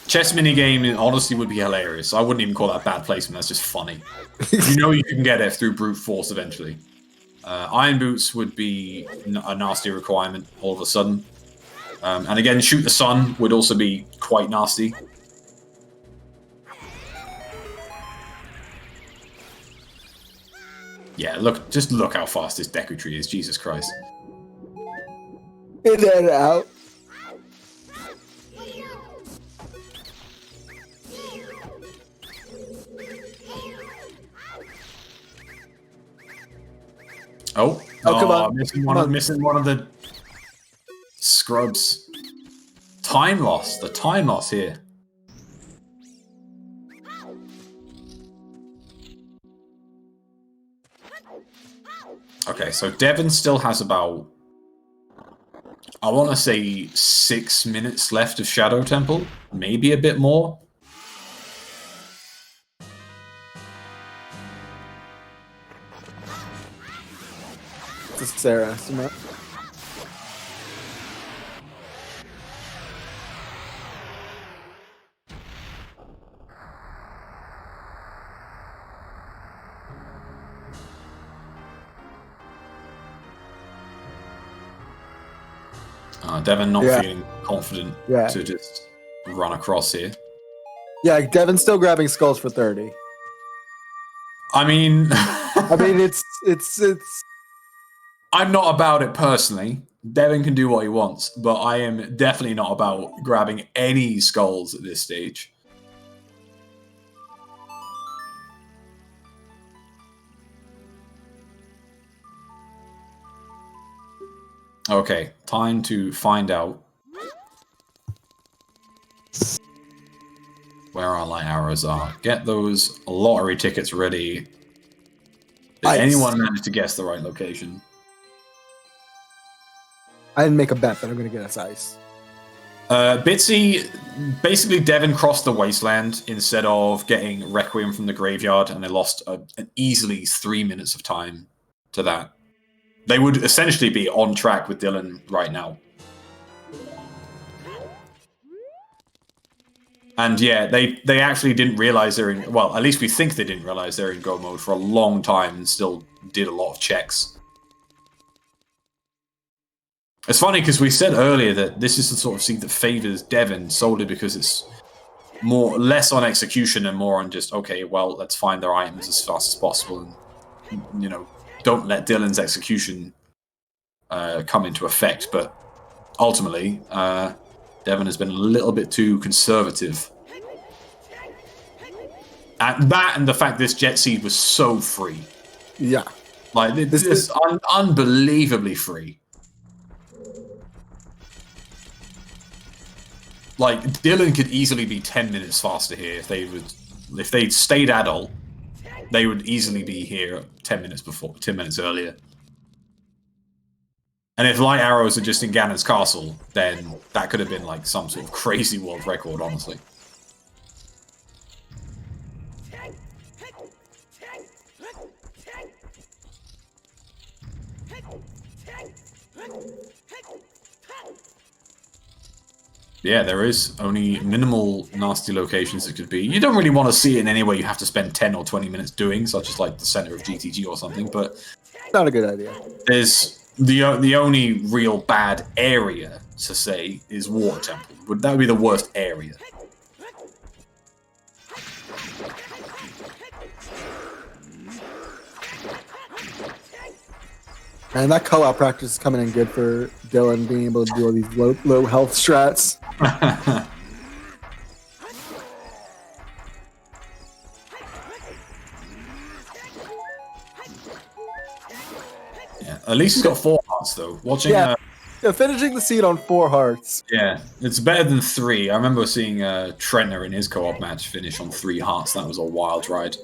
Chess minigame honestly would be hilarious. I wouldn't even call that bad placement. That's just funny. You know you can get it through brute force eventually. Iron Boots would be a nasty requirement all of a sudden. And again, Shoot the Sun would also be quite nasty. Yeah, just look how fast this Deku Tree is. Jesus Christ. In and out. Oh, come on. missing one of the scrubs. Time loss. The time loss here. Okay, so Devin still has about, I want to say 6 minutes left of Shadow Temple. Maybe a bit more. It's Sarah. Devin not feeling confident to just run across here. Yeah, Devin's still grabbing skulls for 30. I mean, it's. I'm not about it personally. Devin can do what he wants, but I am definitely not about grabbing any skulls at this stage. Okay, time to find out where our light arrows are. Get those lottery tickets ready. Did anyone manage to guess the right location? I didn't make a bet, but I'm going to get us ice. Bitsy, basically Devin crossed the wasteland instead of getting Requiem from the graveyard, and they lost an easily 3 minutes of time to that. They would essentially be on track with Dylan right now. And yeah, they actually didn't realize they're in, well, at least we think they didn't realize they're in go mode for a long time and still did a lot of checks. It's funny because we said earlier that this is the sort of seed that favors Devin solely because it's less on execution and more on just, okay, well, let's find their items as fast as possible and, you know, don't let Dylan's execution come into effect. But ultimately, Devin has been a little bit too conservative. And that and the fact this Jet Seed was so free. Yeah. Like, this is unbelievably free. Like, Dylan could easily be 10 minutes faster here if they'd stayed adult. They would easily be here 10 minutes earlier. And if light arrows are just in Ganon's castle, then that could have been like some sort of crazy world record, honestly. Yeah, there is only minimal nasty locations it could be. You don't really want to see it in any way you have to spend 10 or 20 minutes doing, such as like the center of GTG or something, but... Not a good idea. There's the only real bad area to say is Water Temple. That would be the worst area. And that co-op practice is coming in good for Dylan being able to do all these low health strats. Yeah, at least he's got 4 hearts though. Watching, yeah, finishing the seed on 4 hearts. Yeah, it's better than 3. I remember seeing Trentner in his co-op match finish on 3 hearts. That was a wild ride.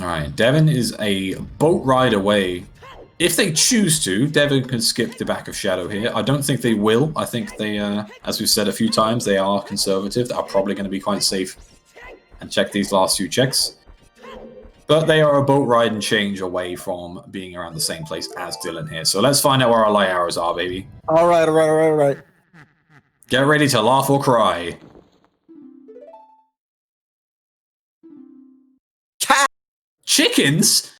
Alright, Devin is a boat ride away. If they choose to, Devin can skip the back of Shadow here. I don't think they will. I think they, as we've said a few times, they are conservative. They are probably going to be quite safe and check these last few checks. But they are a boat ride and change away from being around the same place as Dylan here. So let's find out where our light arrows are, baby. All right. Get ready to laugh or cry. Cat! Chickens?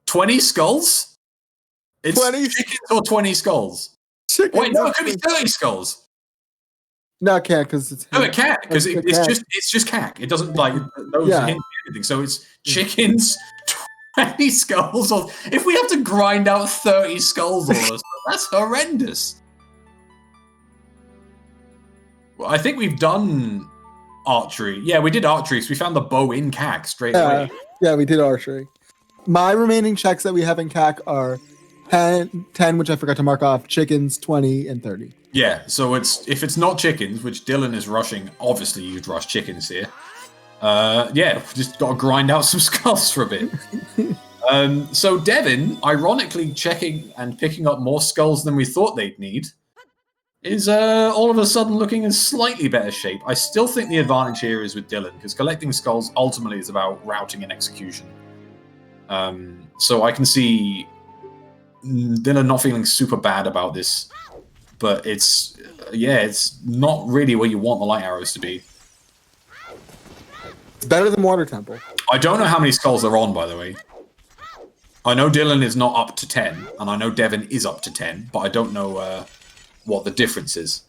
20 skulls? It's 20 chickens or 20 skulls? Chickens. Wait, no, it could be 30 skulls. No, it can't because it's... No, it can't, because it's just cack. It doesn't, like, those hint anything. So it's chickens, 20 skulls. Or if we have to grind out 30 skulls all of us, that's horrendous. Well, I think we've done archery. Yeah, we did archery, so we found the bow in cack straight away. Yeah, we did archery. My remaining checks that we have in CAC are 10, which I forgot to mark off, chickens, 20, and 30. Yeah, so if it's not chickens, which Dylan is rushing, obviously you'd rush chickens here. Yeah, just got to grind out some skulls for a bit. So Devin, ironically checking and picking up more skulls than we thought they'd need, is all of a sudden looking in slightly better shape. I still think the advantage here is with Dylan, because collecting skulls ultimately is about routing and execution. So I can see Dylan not feeling super bad about this, but it's not really where you want the light arrows to be. It's better than Water Temple. I don't know how many skulls are on, by the way. I know Dylan is not up to 10, and I know Devin is up to 10, but I don't know what the difference is.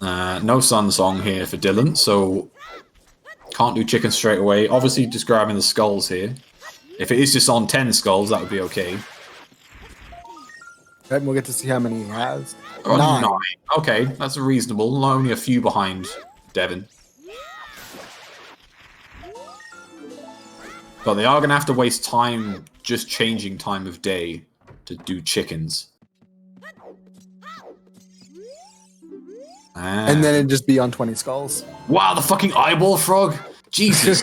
No Sun Song here for Dylan, so can't do chicken straight away. Obviously, just grabbing the skulls here. If it is just on 10 skulls, that would be okay. And we'll get to see how many he has. Oh, 9. Okay, that's reasonable. Only a few behind Devin. But they are going to have to waste time just changing time of day to do chickens. And then it'd just be on 20 skulls. Wow, the fucking eyeball frog! Jesus!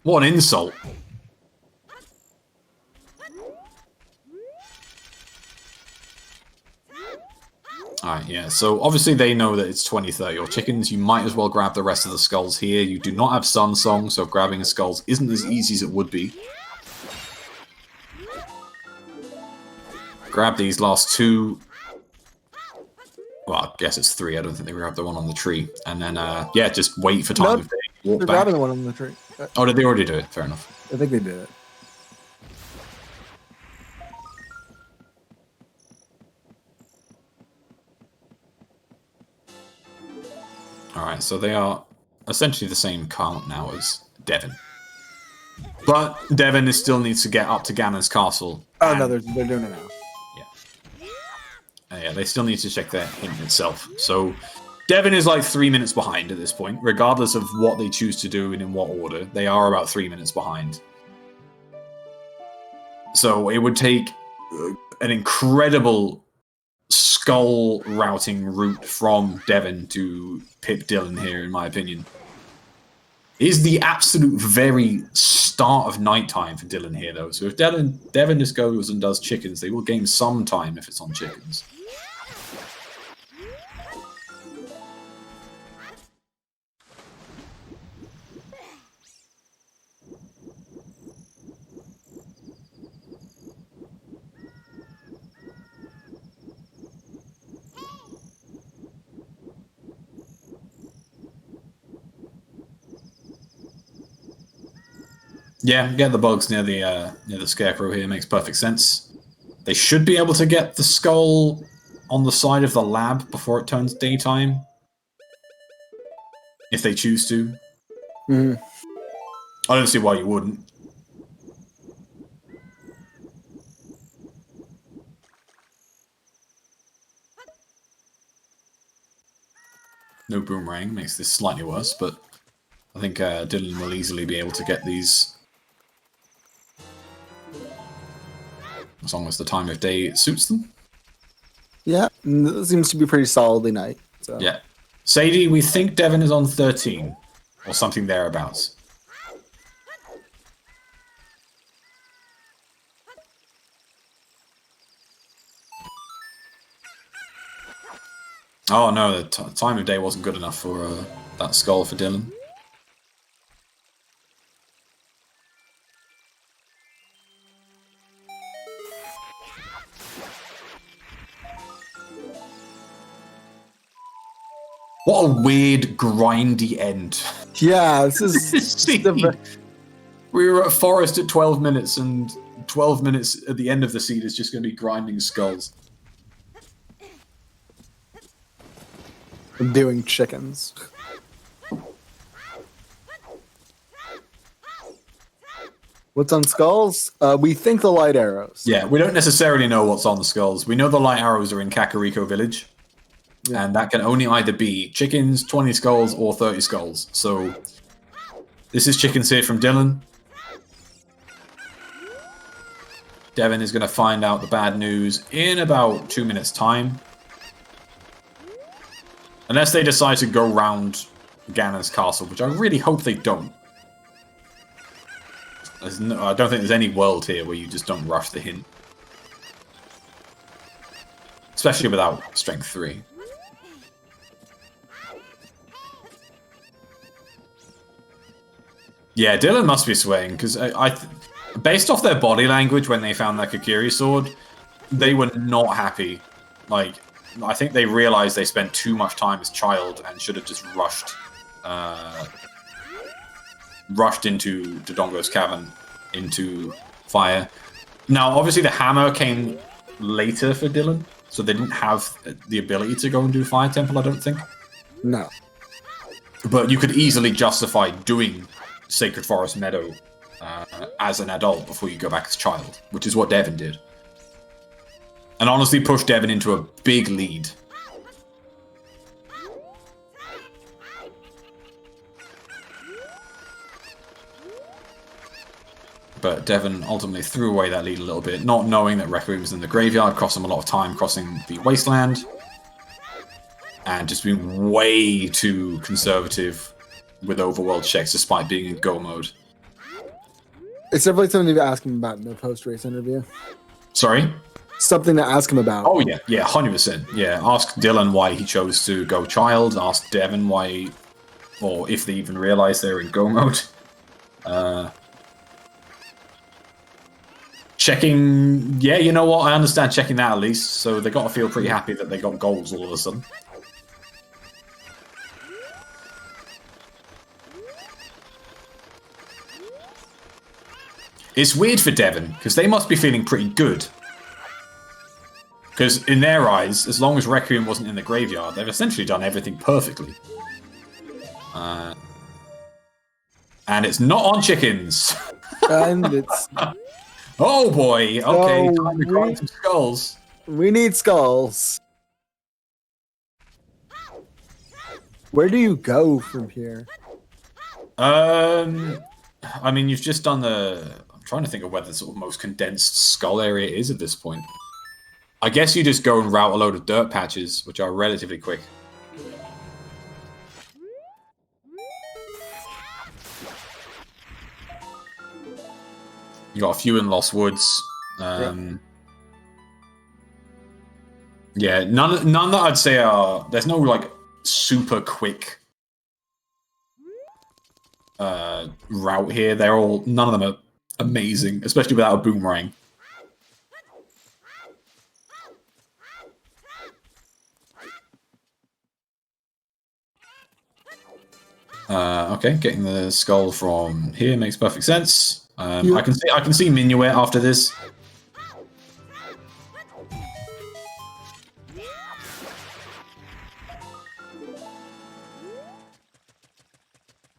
What an insult. Alright, yeah, so obviously they know that it's 20-30 or chickens. You might as well grab the rest of the skulls here. You do not have Sun Song, so grabbing skulls isn't as easy as it would be. Grab these last 2. Well, I guess it's 3. I don't think they grabbed the one on the tree. And then, yeah, just wait for time of day. Walk They're back. grabbing the one on the tree. Oh, did they already do it? Fair enough. I think they did it. Alright, so they are essentially the same count now as Devin. But Devin still needs to get up to Ganon's castle. Oh, no, they're doing it now. Yeah, they still need to check their hint itself. So Devin is like 3 minutes behind at this point, regardless of what they choose to do and in what order. They are about 3 minutes behind. So it would take an incredible skull routing route from Devin to pip Dylan here, in my opinion. It is the absolute very start of nighttime for Dylan here, though. So if Devin just goes and does chickens, they will gain some time if it's on chickens. Yeah, get the bugs near the scarecrow here makes perfect sense. They should be able to get the skull on the side of the lab before it turns daytime, if they choose to. Mm. I don't see why you wouldn't. No boomerang makes this slightly worse, but I think Dylan will easily be able to get these. As long as the time of day suits them. Yeah, it seems to be pretty solidly night. So. Yeah. Sadie, we think Devin is on 13 or something thereabouts. Oh no, the time of day wasn't good enough for that skull for Dylan. What a weird, grindy end. Yeah, this is... We were at Forest at 12 minutes, and 12 minutes at the end of the seed is just going to be grinding skulls. I'm doing chickens. What's on skulls? We think the light arrows. Yeah, we don't necessarily know what's on the skulls. We know the light arrows are in Kakariko Village. Yeah. And that can only either be chickens, 20 skulls, or 30 skulls. So, this is chickens here from Dylan. Devin is going to find out the bad news in about 2 minutes' time. Unless they decide to go round Ganon's castle, which I really hope they don't. I don't think there's any world here where you just don't rush the hint. Especially without Strength 3. Yeah, Dylan must be swaying, because based off their body language when they found that Kakiri sword, they were not happy. Like, I think they realized they spent too much time as child and should have just rushed into Dodongo's cavern, into fire. Now, obviously the hammer came later for Dylan, so they didn't have the ability to go and do Fire Temple, I don't think. No. But you could easily justify doing Sacred Forest Meadow as an adult before you go back as child, which is what Devin did. And honestly pushed Devin into a big lead. But Devin ultimately threw away that lead a little bit, not knowing that Requiem was in the graveyard, cost him a lot of time crossing the wasteland, and just being way too conservative with overworld checks despite being in go mode. It's definitely something to ask him about in the post-race interview. Sorry? Something to ask him about. Oh, yeah, 100%. Yeah, ask Dylan why he chose to go child, ask Devin why, or if they even realize they're in go mode. Checking, yeah, you know what, I understand checking that at least, so they got to feel pretty happy that they got goals all of a sudden. It's weird for Devin, because they must be feeling pretty good. Because in their eyes, as long as Requiem wasn't in the graveyard, they've essentially done everything perfectly. And it's not on chickens! And it's... Oh boy! Okay, time to grind some skulls. We need skulls. Where do you go from here? I mean, you've just done the... I'm trying to think of where the sort of most condensed skull area is at this point. I guess you just go and route a load of dirt patches, which are relatively quick. You got a few in Lost Woods. Yeah, none that I'd say are... There's no, like, super quick route here. They're all... None of them are amazing, especially without a boomerang. Okay, getting the skull from here makes perfect sense. I can see Minuet after this.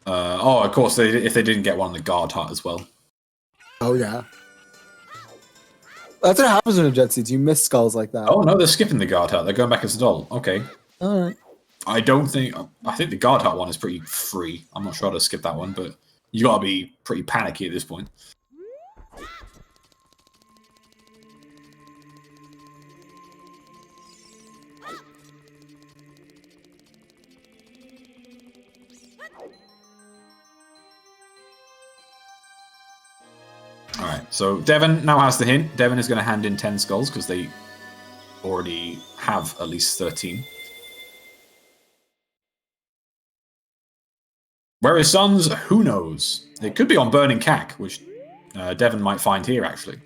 Oh, of course, if they didn't get one in the guard hut as well. Oh yeah, that's what happens in the jet seats. You miss skulls like that. Oh no, they're skipping the guard hut. They're going back as adult. Okay. All right. I think the guard hut one is pretty free. I'm not sure how to skip that one, but you gotta be pretty panicky at this point. So Devin now has the hint. Devin is going to hand in 10 skulls because they already have at least 13. Where is Sons? Who knows? It could be on Burning Cack, which Devin might find here, actually.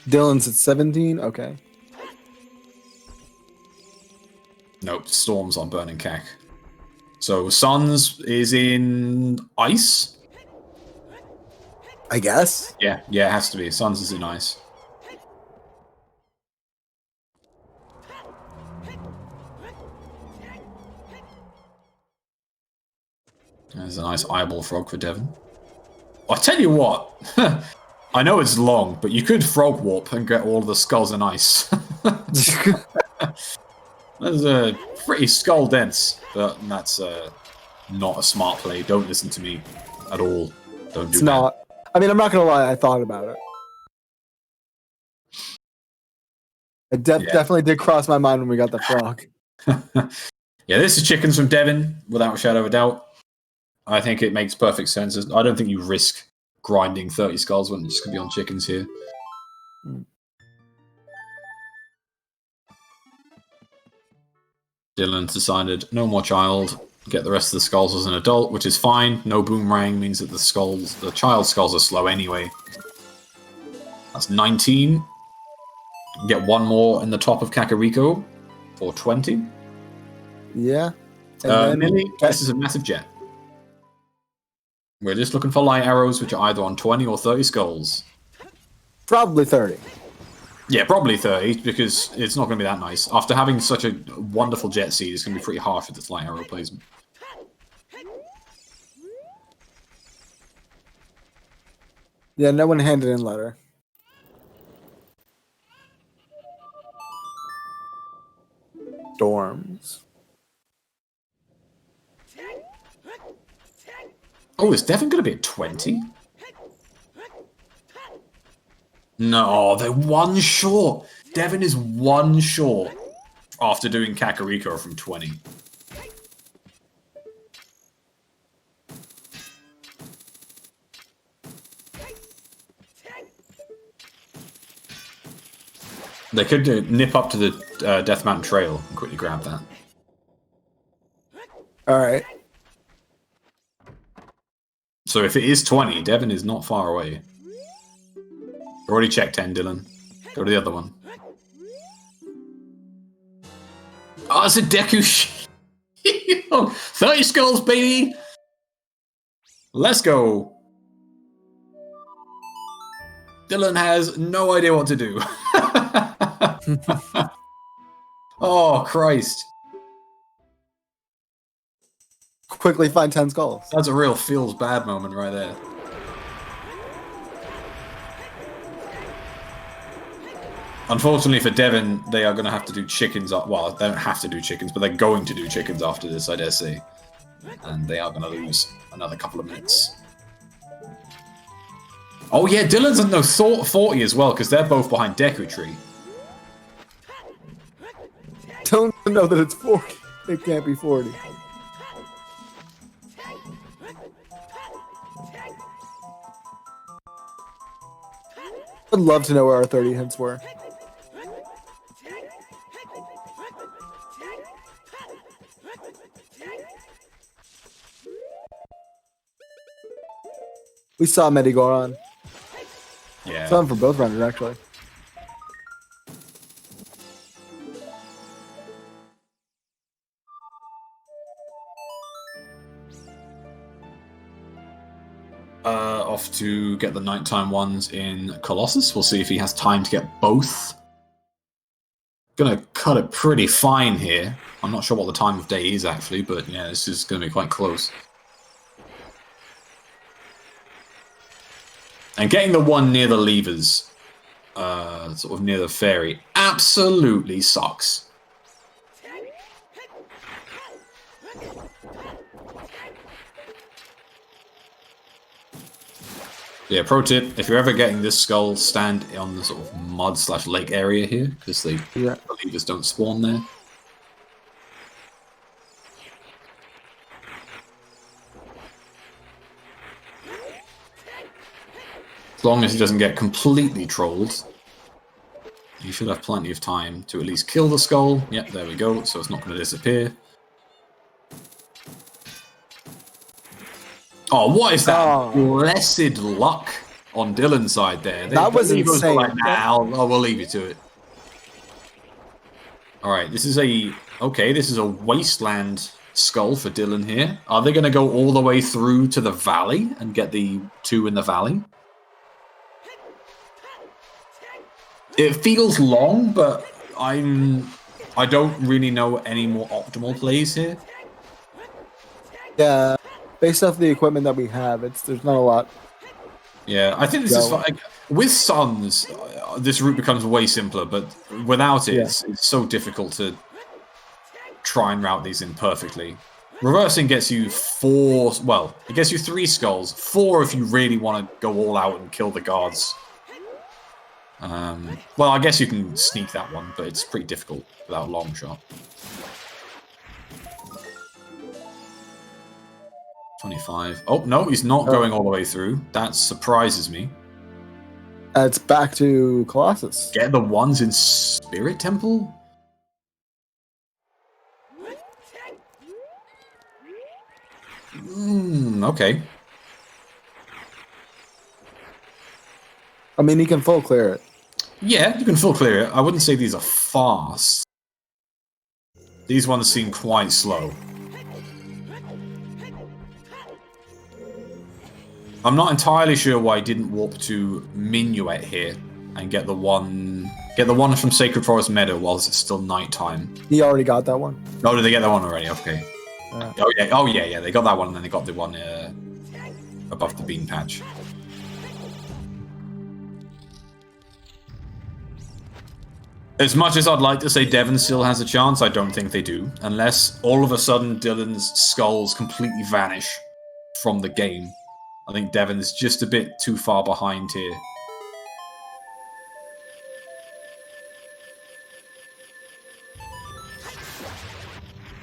Dylan's at 17? Okay. Nope, Storm's on Burning Cack. So Sons is in Ice? I guess. Yeah, it has to be. Sons is in Ice. There's a nice eyeball frog for Devin. I'll tell you what. I know it's long, but you could frog warp and get all of the skulls in ice. That's pretty skull dense, but that's not a smart play. Don't listen to me at all. Don't do It's not. I mean, I'm not going to lie. I thought about it. It definitely did cross my mind when we got the frog. Yeah, this is chickens from Devin, without a shadow of a doubt. I think it makes perfect sense. I don't think you risk grinding 30 skulls when it's just going to be on chickens here. Dylan's decided no more child. Get the rest of the skulls as an adult, which is fine. No boomerang means that the child skulls are slow anyway. That's 19. Get one more in the top of Kakariko for 20. Yeah. And Millie, this is a massive jet. We're just looking for light arrows, which are either on 20 or 30 skulls. Probably 30. Yeah, probably 30, because it's not going to be that nice. After having such a wonderful jet seed, it's going to be pretty harsh with its light arrow placement. Yeah, no one handed in letter. Storms. Oh, is Devin going to be at 20? No, they're one short. Devin is one short after doing Kakariko from 20. They could nip up to the Death Mountain Trail and quickly grab that. All right. So if it is 20, Devin is not far away. Already checked 10, Dylan. Go to the other one. Oh, it's a Deku Shield! 30 skulls, baby! Let's go. Dylan has no idea what to do. Oh, Christ. Quickly find 10 skulls. That's a real feels bad moment right there. Unfortunately for Devin, they are going to have to do chickens. Well, they don't have to do chickens, but they're going to do chickens after this, I dare say. And they are going to lose another couple of minutes. Oh yeah, Dylan's on no 40 as well, because they're both behind Deku Tree. Don't know that it's 40. It can't be 40. I'd love to know where our 30 hints were. We saw Medigoron. Yeah. Saw him for both runners, actually. Off to get the nighttime ones in Colossus. We'll see if he has time to get both. Gonna cut it pretty fine here. I'm not sure what the time of day is actually, but yeah, this is gonna be quite close. And getting the one near the levers, sort of near the ferry, absolutely sucks. Yeah, pro tip, if you're ever getting this skull, stand on the sort of mud/lake area here, because the levers don't spawn there. As long as he doesn't get completely trolled, you should have plenty of time to at least kill the skull. Yep, there we go. So it's not going to disappear. Oh, what is that blessed luck on Dylan's side there? That was insane. Like, nah, we'll leave you to it. All right, this is a wasteland skull for Dylan here. Are they going to go all the way through to the valley and get the 2 in the valley? It feels long, but I don't really know any more optimal plays here. Yeah, based off the equipment that we have, there's not a lot. Yeah, I think this is fine. With Suns, this route becomes way simpler, but without it, it's so difficult to try and route these in perfectly. Reversing gets you 4, well, it gets you 3 skulls, 4 if you really want to go all out and kill the guards. Well, I guess you can sneak that one, but it's pretty difficult without a long shot. 25. Oh, no, he's not going all the way through. That surprises me. It's back to Colossus. Get the ones in Spirit Temple? Okay. I mean, he can full clear it. Yeah, you can full clear it. I wouldn't say these are fast. These ones seem quite slow. I'm not entirely sure why I didn't warp to Minuet here and get the one from Sacred Forest Meadow whilst it's still nighttime. He already got that one. Oh, did they get that one already? Okay. Oh yeah. They got that one, and then they got the one above the bean patch. As much as I'd like to say Devon still has a chance, I don't think they do. Unless all of a sudden Dylan's skulls completely vanish from the game. I think Devon is just a bit too far behind here.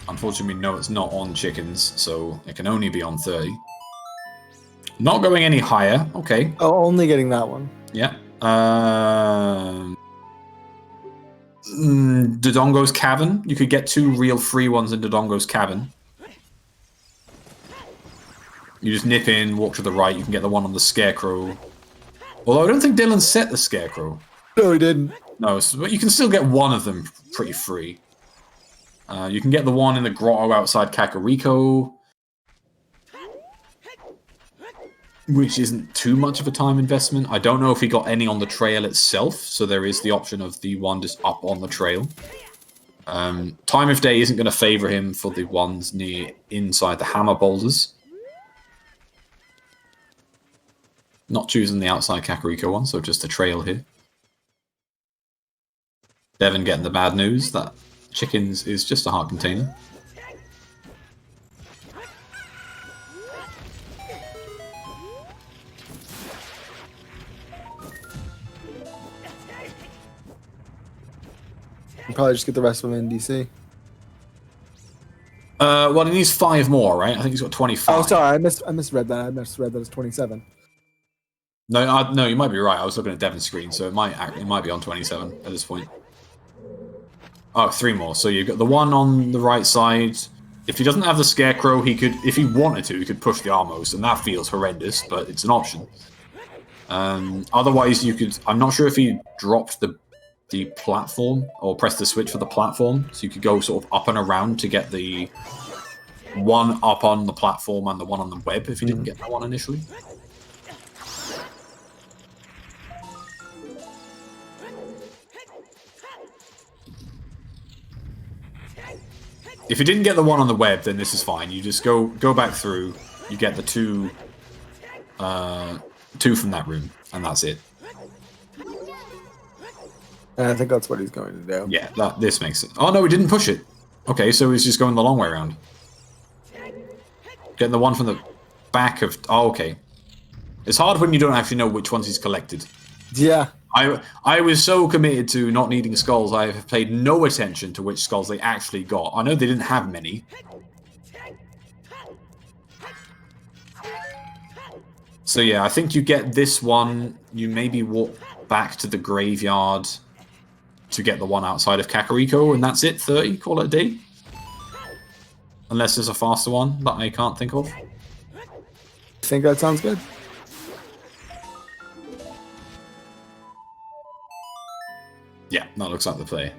Unfortunately, no, it's not on chickens, so it can only be on 30. Not going any higher. Okay. Oh, only getting that one. Yeah. Dodongo's Cavern. You could get 2 real free ones in Dodongo's Cavern. You just nip in, walk to the right, you can get the one on the Scarecrow. Although I don't think Dylan set the Scarecrow. No, he didn't. No, but you can still get one of them pretty free. You can get the one in the grotto outside Kakariko, which isn't too much of a time investment. I don't know if he got any on the trail itself, so there is the option of the one just up on the trail. Time of day isn't going to favor him for the ones inside the hammer boulders. Not choosing the outside Kakariko one, so just a trail here. Devon getting the bad news that chickens is just a heart container. You probably just get the rest of them in DC. Well, he needs 5 more, right? I think he's got 25. Oh, sorry, I misread that. I misread that as 27. No, you might be right. I was looking at Devon's screen, so it might be on 27 at this point. Oh, 3 more. So you've got the one on the right side. If he doesn't have the Scarecrow, he could, if he wanted to, he could push the Armos, and that feels horrendous, but it's an option. Otherwise, you could. I'm not sure if he dropped the platform or pressed the switch for the platform, so you could go sort of up and around to get the one up on the platform and the one on the web if you didn't get that one initially. If you didn't get the one on the web, then this is fine. You just go back through. You get the 2 from that room, and that's it. And I think that's what he's going to do. Yeah, this makes it. Oh no, he didn't push it. Okay, so he's just going the long way around. Getting the one from the back of. Oh, okay. It's hard when you don't actually know which ones he's collected. Yeah. I was so committed to not needing skulls, I have paid no attention to which skulls they actually got. I know they didn't have many. So yeah, I think you get this one. You maybe walk back to the graveyard to get the one outside of Kakariko, and that's it. 30. Call it a day. Unless there's a faster one that I can't think of. I think that sounds good. Yeah, that looks like the play.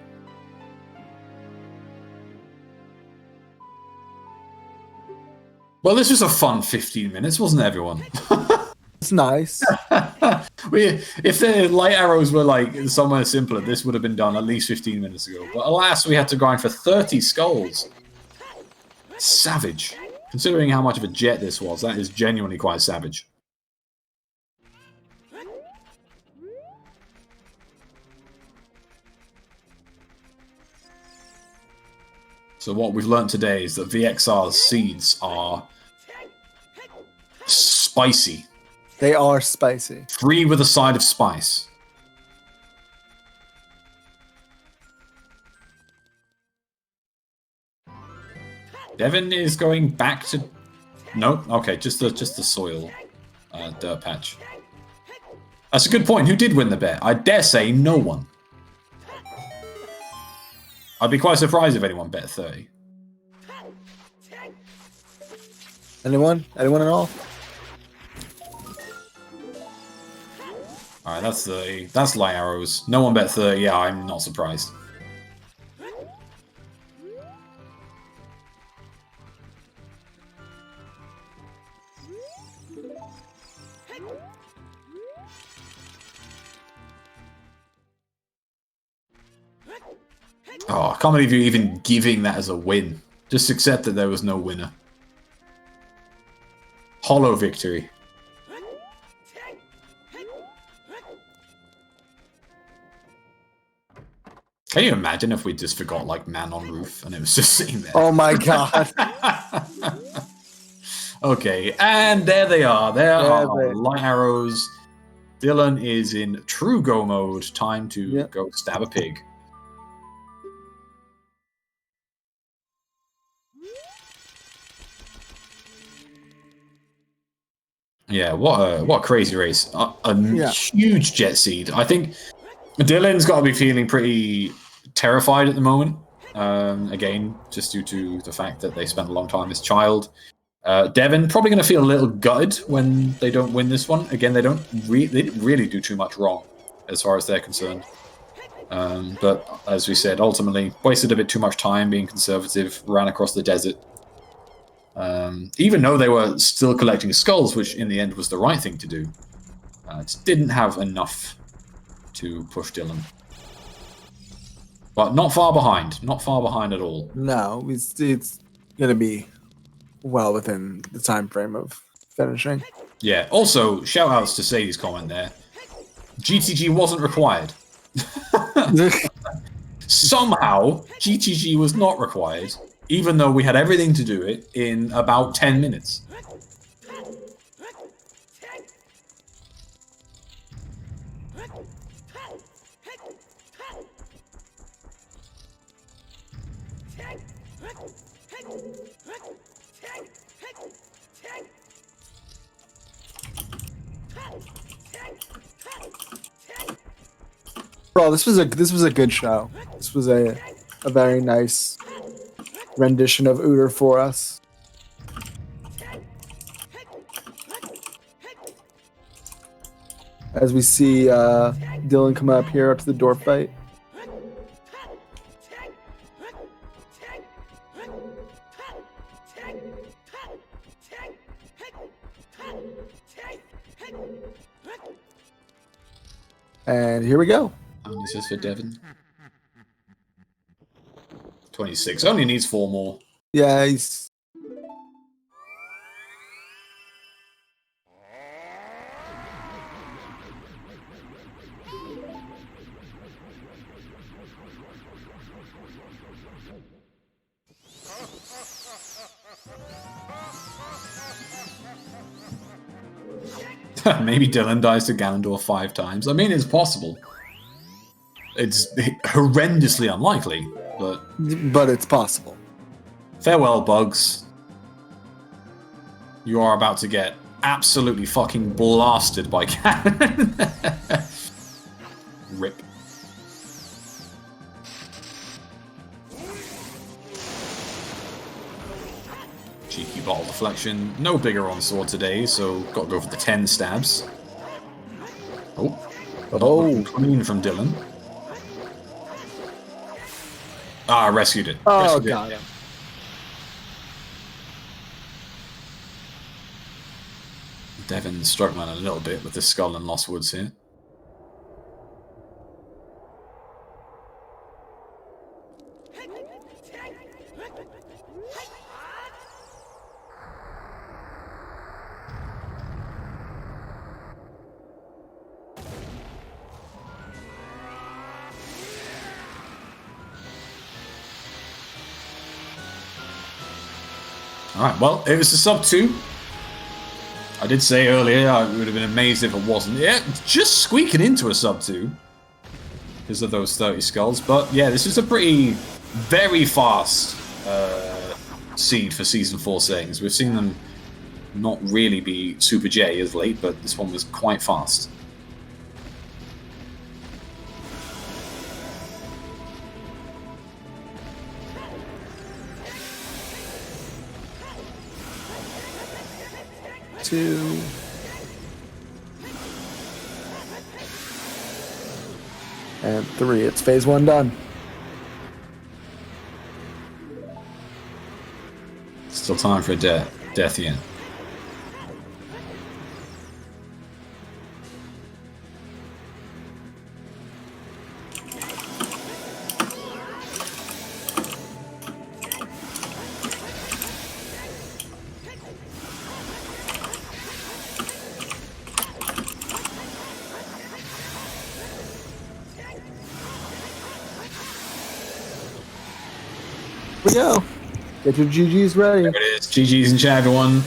Well, this was a fun 15 minutes, wasn't it, everyone? It's nice. If the light arrows were like somewhere simpler, this would have been done at least 15 minutes ago. But alas, we had to grind for 30 skulls. Savage. Considering how much of a jet this was, that is genuinely quite savage. So what we've learned today is that VXR's seeds are spicy. They are spicy. Free with a side of spice. Devin is going back to... Nope. Okay, just the soil dirt patch. That's a good point. Who did win the bet? I dare say no one. I'd be quite surprised if anyone bet 30. Anyone? Anyone at all? Alright, that's light arrows. No one bet 30. Yeah, I'm not surprised. Oh, I can't believe you're even giving that as a win. Just accept that there was no winner. Hollow victory. Can you imagine if we just forgot, like, Man on Roof and it was just sitting there? Oh my god. Okay, and there they are. There are light arrows. Dylan is in true go mode. Time to go stab a pig. Yeah, what a crazy race. A huge jet seed. I think Dylan's got to be feeling pretty terrified at the moment. Again, just due to the fact that they spent a long time as child. Devin probably going to feel a little gutted when they don't win this one. Again, they didn't really do too much wrong as far as they're concerned. But as we said, ultimately wasted a bit too much time being conservative, ran across the desert. Even though they were still collecting skulls, which in the end was the right thing to do, just didn't have enough to push Dylan. But not far behind. Not far behind at all. No, it's going to be well within the time frame of finishing. Yeah. Also, shout outs to Sadie's comment there. GTG wasn't required. Somehow, GTG was not required, even though we had everything to do it in about 10 minutes. Bro, this was a good show. This was a very nice rendition of Ooter for us. As we see Dylan come up here up to the door fight. And here we go. How many is this for Devin? 26. Only needs 4 more. Yeah, he's... Maybe Dylan dies to Ganondorf 5 times. I mean, it's possible. It's horrendously unlikely, but it's possible. Farewell, Bugs. You are about to get absolutely fucking blasted by cannon. Rip. Cheeky bottle deflection. No bigger on sword today, so got to go for the 10 stabs. Oh. Not looking clean from Dylan. Ah, rescued it. Oh, Rescued God. it. Devin struggling a little bit with the Skull and Lost Woods here. Alright, well, it was a sub 2. I did say earlier I would have been amazed if it wasn't. Yeah, just squeaking into a sub 2 because of those 30 skulls. But yeah, this is a very fast seed for Season 4 settings. We've seen them not really be Super J as late, but this one was quite fast. Two. And 3. It's phase 1 done. Still time for a death yet. Here we go. Get your GGs ready. There it is. GG's in chat, everyone.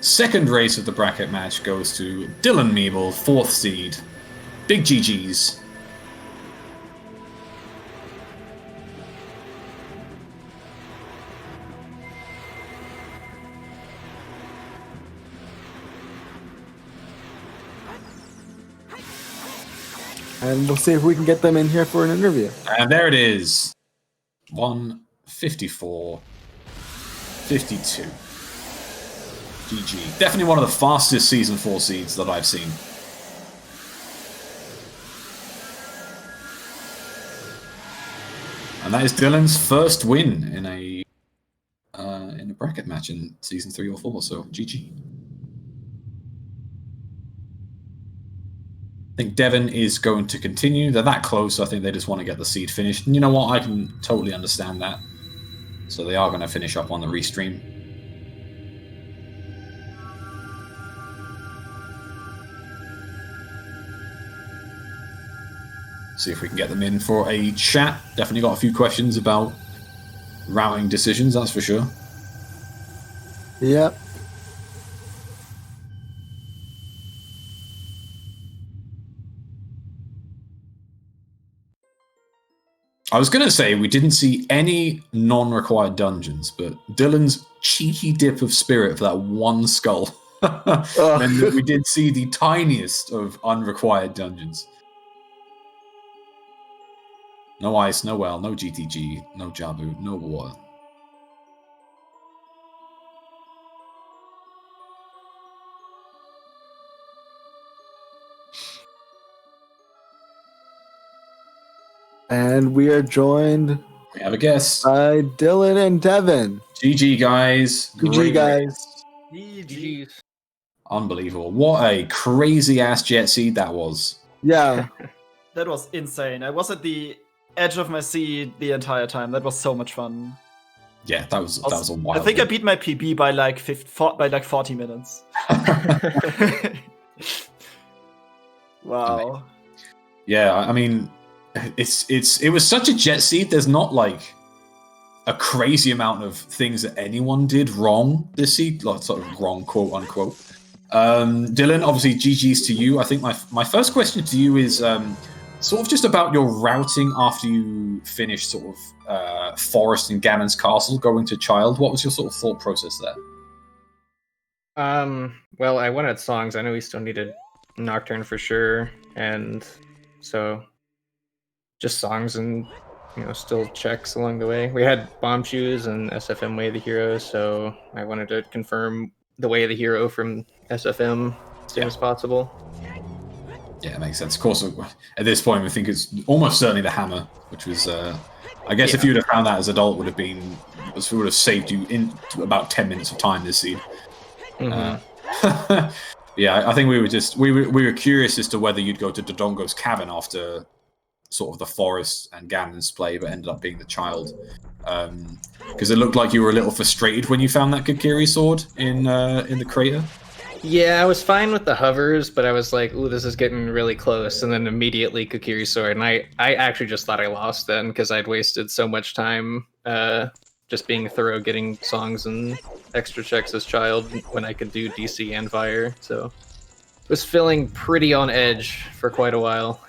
Second race of the bracket match goes to DylanMeeble, 4th seed. Big GG's. And we'll see if we can get them in here for an interview. And there it is. 1:54:52. GG. Definitely one of the fastest Season 4 seeds that I've seen. And that is Dylan's first win in a bracket match in Season 3 or 4, so GG. I think Devin is going to continue. They're that close, I think they just want to get the seed finished. And you know what? I can totally understand that. So they are going to finish up on the restream. See if we can get them in for a chat. Definitely got a few questions about routing decisions, that's for sure. Yep. I was going to say we didn't see any non-required dungeons, but Dylan's cheeky dip of spirit for that one skull meant that we did see the tiniest of unrequired dungeons. No ice, no well, no GTG, no Jabu, no water. And we are joined We have a guest. by Dylan and Devin. GG, guys. GG, Great guys. race. GG's. Unbelievable. What a crazy-ass jet seed that was. Yeah. That was insane. I was at the edge of my seat the entire time. That was so much fun. Yeah, that was a wild. I think I beat my PB by like 40 minutes. Wow. Yeah, I mean, it was such a jet seed. There's not like a crazy amount of things that anyone did wrong this seed, like sort of wrong, quote unquote. Dylan, obviously, GG's to you. I think my first question to you is sort of just about your routing after you finished sort of Forest and Ganon's Castle, going to Child. What was your sort of thought process there? Well, I wanted songs. I know we still needed Nocturne for sure, and so just songs and still checks along the way. We had Bomb Shoes and SFM Way of the Hero, so I wanted to confirm the Way of the Hero from SFM as soon as possible. Yeah, it makes sense. Of course, at this point, we think it's almost certainly the hammer, which was, I guess, if you'd have found that as adult, would have saved you in about 10 minutes of time this seed. Yeah, I think we were curious as to whether you'd go to Dodongo's cabin after sort of the forest and Ganon's play, but ended up being the child. Because it looked like you were a little frustrated when you found that Kokiri sword in the crater. Yeah, I was fine with the hovers, but I was like, ooh, this is getting really close. And then immediately Kokiri sword. And I actually just thought I lost then because I'd wasted so much time just being thorough, getting songs and extra checks as child when I could do DC and fire. So it was feeling pretty on edge for quite a while.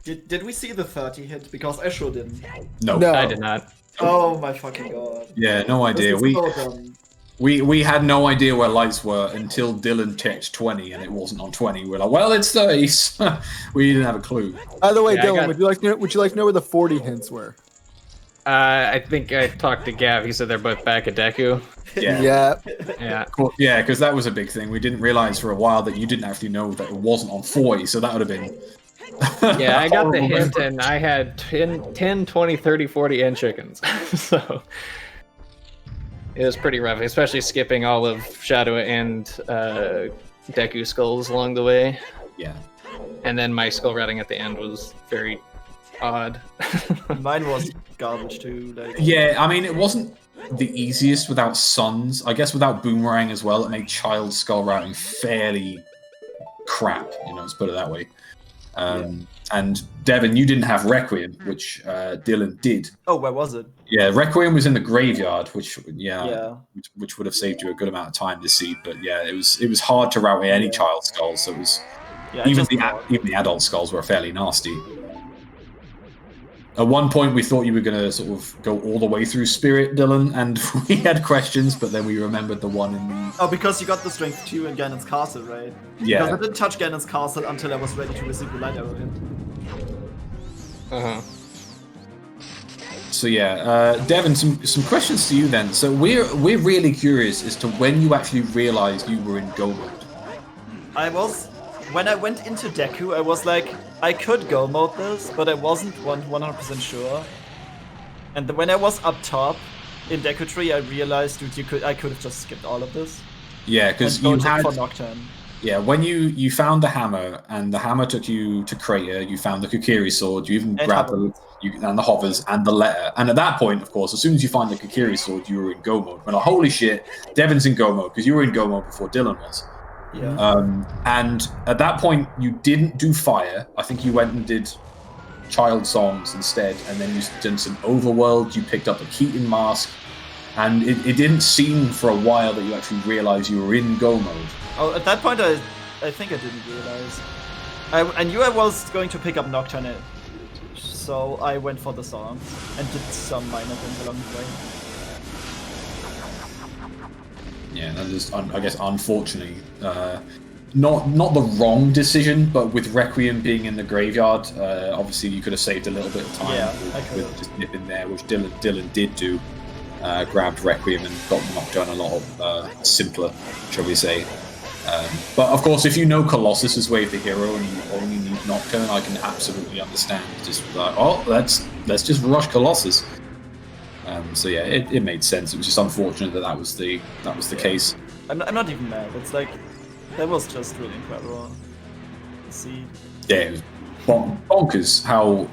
Did we see the 30 hit? Because I sure didn't. No, I did not. Oh my fucking god. Yeah, no idea. We had no idea where lights were until Dylan checked 20 and it wasn't on 20. We're like, well, it's 30. We didn't have a clue. By the way, Dylan, would you like to know where the 40 hints were? I think I talked to Gav. He said they're both back at Deku. Yeah. Cool. Yeah, because that was a big thing. We didn't realize for a while that you didn't actually know that it wasn't on 40, so that would have been... Yeah, I got the hint, and I had 10, 20, 30, 40 and chickens. So it was pretty rough, especially skipping all of Shadow and Deku skulls along the way. Yeah. And then my skull routing at the end was very odd. Mine was garbage too. Yeah, I mean, it wasn't the easiest without Suns. I guess without Boomerang as well, it made child skull routing fairly crap, let's put it that way. And Devin, you didn't have Requiem, which Dylan did. Oh, where was it? Yeah, Requiem was in the graveyard, which would have saved you a good amount of time this seed. But yeah, it was hard to route any child skulls. So it was even the adult skulls were fairly nasty. At one point, we thought you were going to sort of go all the way through Spirit, Dylan, and we had questions, but then we remembered the one in the... Oh, because you got the Strength 2 in Ganon's Castle, right? Yeah. Because I didn't touch Ganon's Castle until I was ready to receive the light arrow hit. Uh-huh. So yeah, Devin, some questions to you then. So we're really curious as to when you actually realized you were in go mode. When I went into Deku, I was like, I could go mode this, but I wasn't 100% sure. And when I was up top in Deku Tree, I realized, dude, I could have just skipped all of this. Yeah, because you had for Nocturne. Yeah, when you found the hammer, and the hammer took you to Crater, you found the Kokiri sword, you even grabbed and the hovers and the letter. And at that point, of course, as soon as you find the Kokiri sword, you were in go mode. We're like, holy shit, Devin's in go mode, because you were in go mode before Dylan was. Yeah. And at that point, you didn't do fire. I think you went and did child songs instead, and then you did some overworld. You picked up a Keaton mask, and it didn't seem for a while that you actually realized you were in go mode. Oh, at that point, I think I didn't realize. I knew I was going to pick up Nocturne, so I went for the songs and did some minor things along the way. Yeah, that is, I guess, unfortunately, not the wrong decision, but with Requiem being in the graveyard, obviously you could have saved a little bit of time with just nipping there, which Dylan did do. Grabbed Requiem and got Nocturne a lot simpler, shall we say. But of course, if you know Colossus's Way of the Hero and you only need Nocturne, I can absolutely understand. Just like, oh, let's just rush Colossus. So yeah, it made sense. It was just unfortunate that was the case. I'm not even mad. It's like that was just really incredible to see. Yeah, it was bonkers how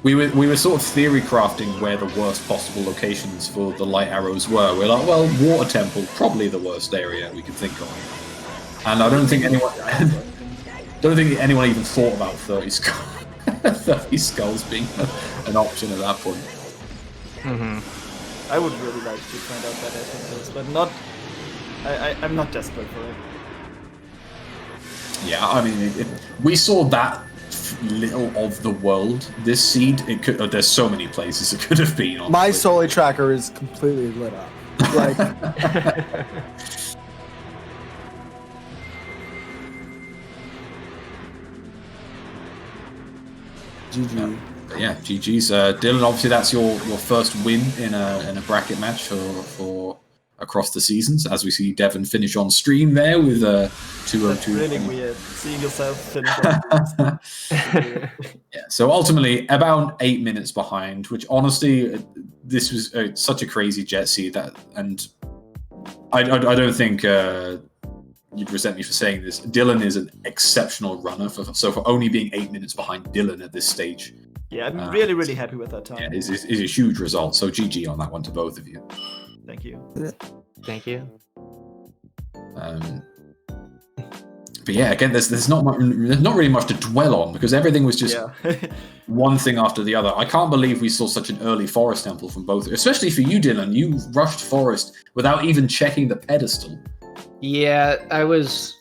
we were sort of theory crafting where the worst possible locations for the light arrows were. We're like, well, Water Temple, probably the worst area we could think of. And I don't think anyone even thought about 30 skulls being an option at that point. Mm-hmm. I would really like to find out better things, but not. I'm not desperate for it. Yeah, I mean, we saw that little of the world. This seed, there's so many places it could have been. My Soli tracker is completely lit up. Like, GG. But yeah, GG's. Dylan, obviously that's your first win in a bracket match for across the seasons, as we see Devin finish on stream there with 202. That's really weird, seeing yourself finish on stream. Yeah, so ultimately about 8 minutes behind, which honestly, this was such a crazy jet seed and I don't think you'd resent me for saying this. Dylan is an exceptional runner, for only being 8 minutes behind Dylan at this stage. Yeah, I'm really happy with that time. Yeah, is a huge result. So GG on that one to both of you. Thank you. Thank you. But yeah, again, there's not really much to dwell on because everything was just one thing after the other. I can't believe we saw such an early Forest Temple from both, especially for you, Dylan. You rushed Forest without even checking the pedestal. Yeah, I was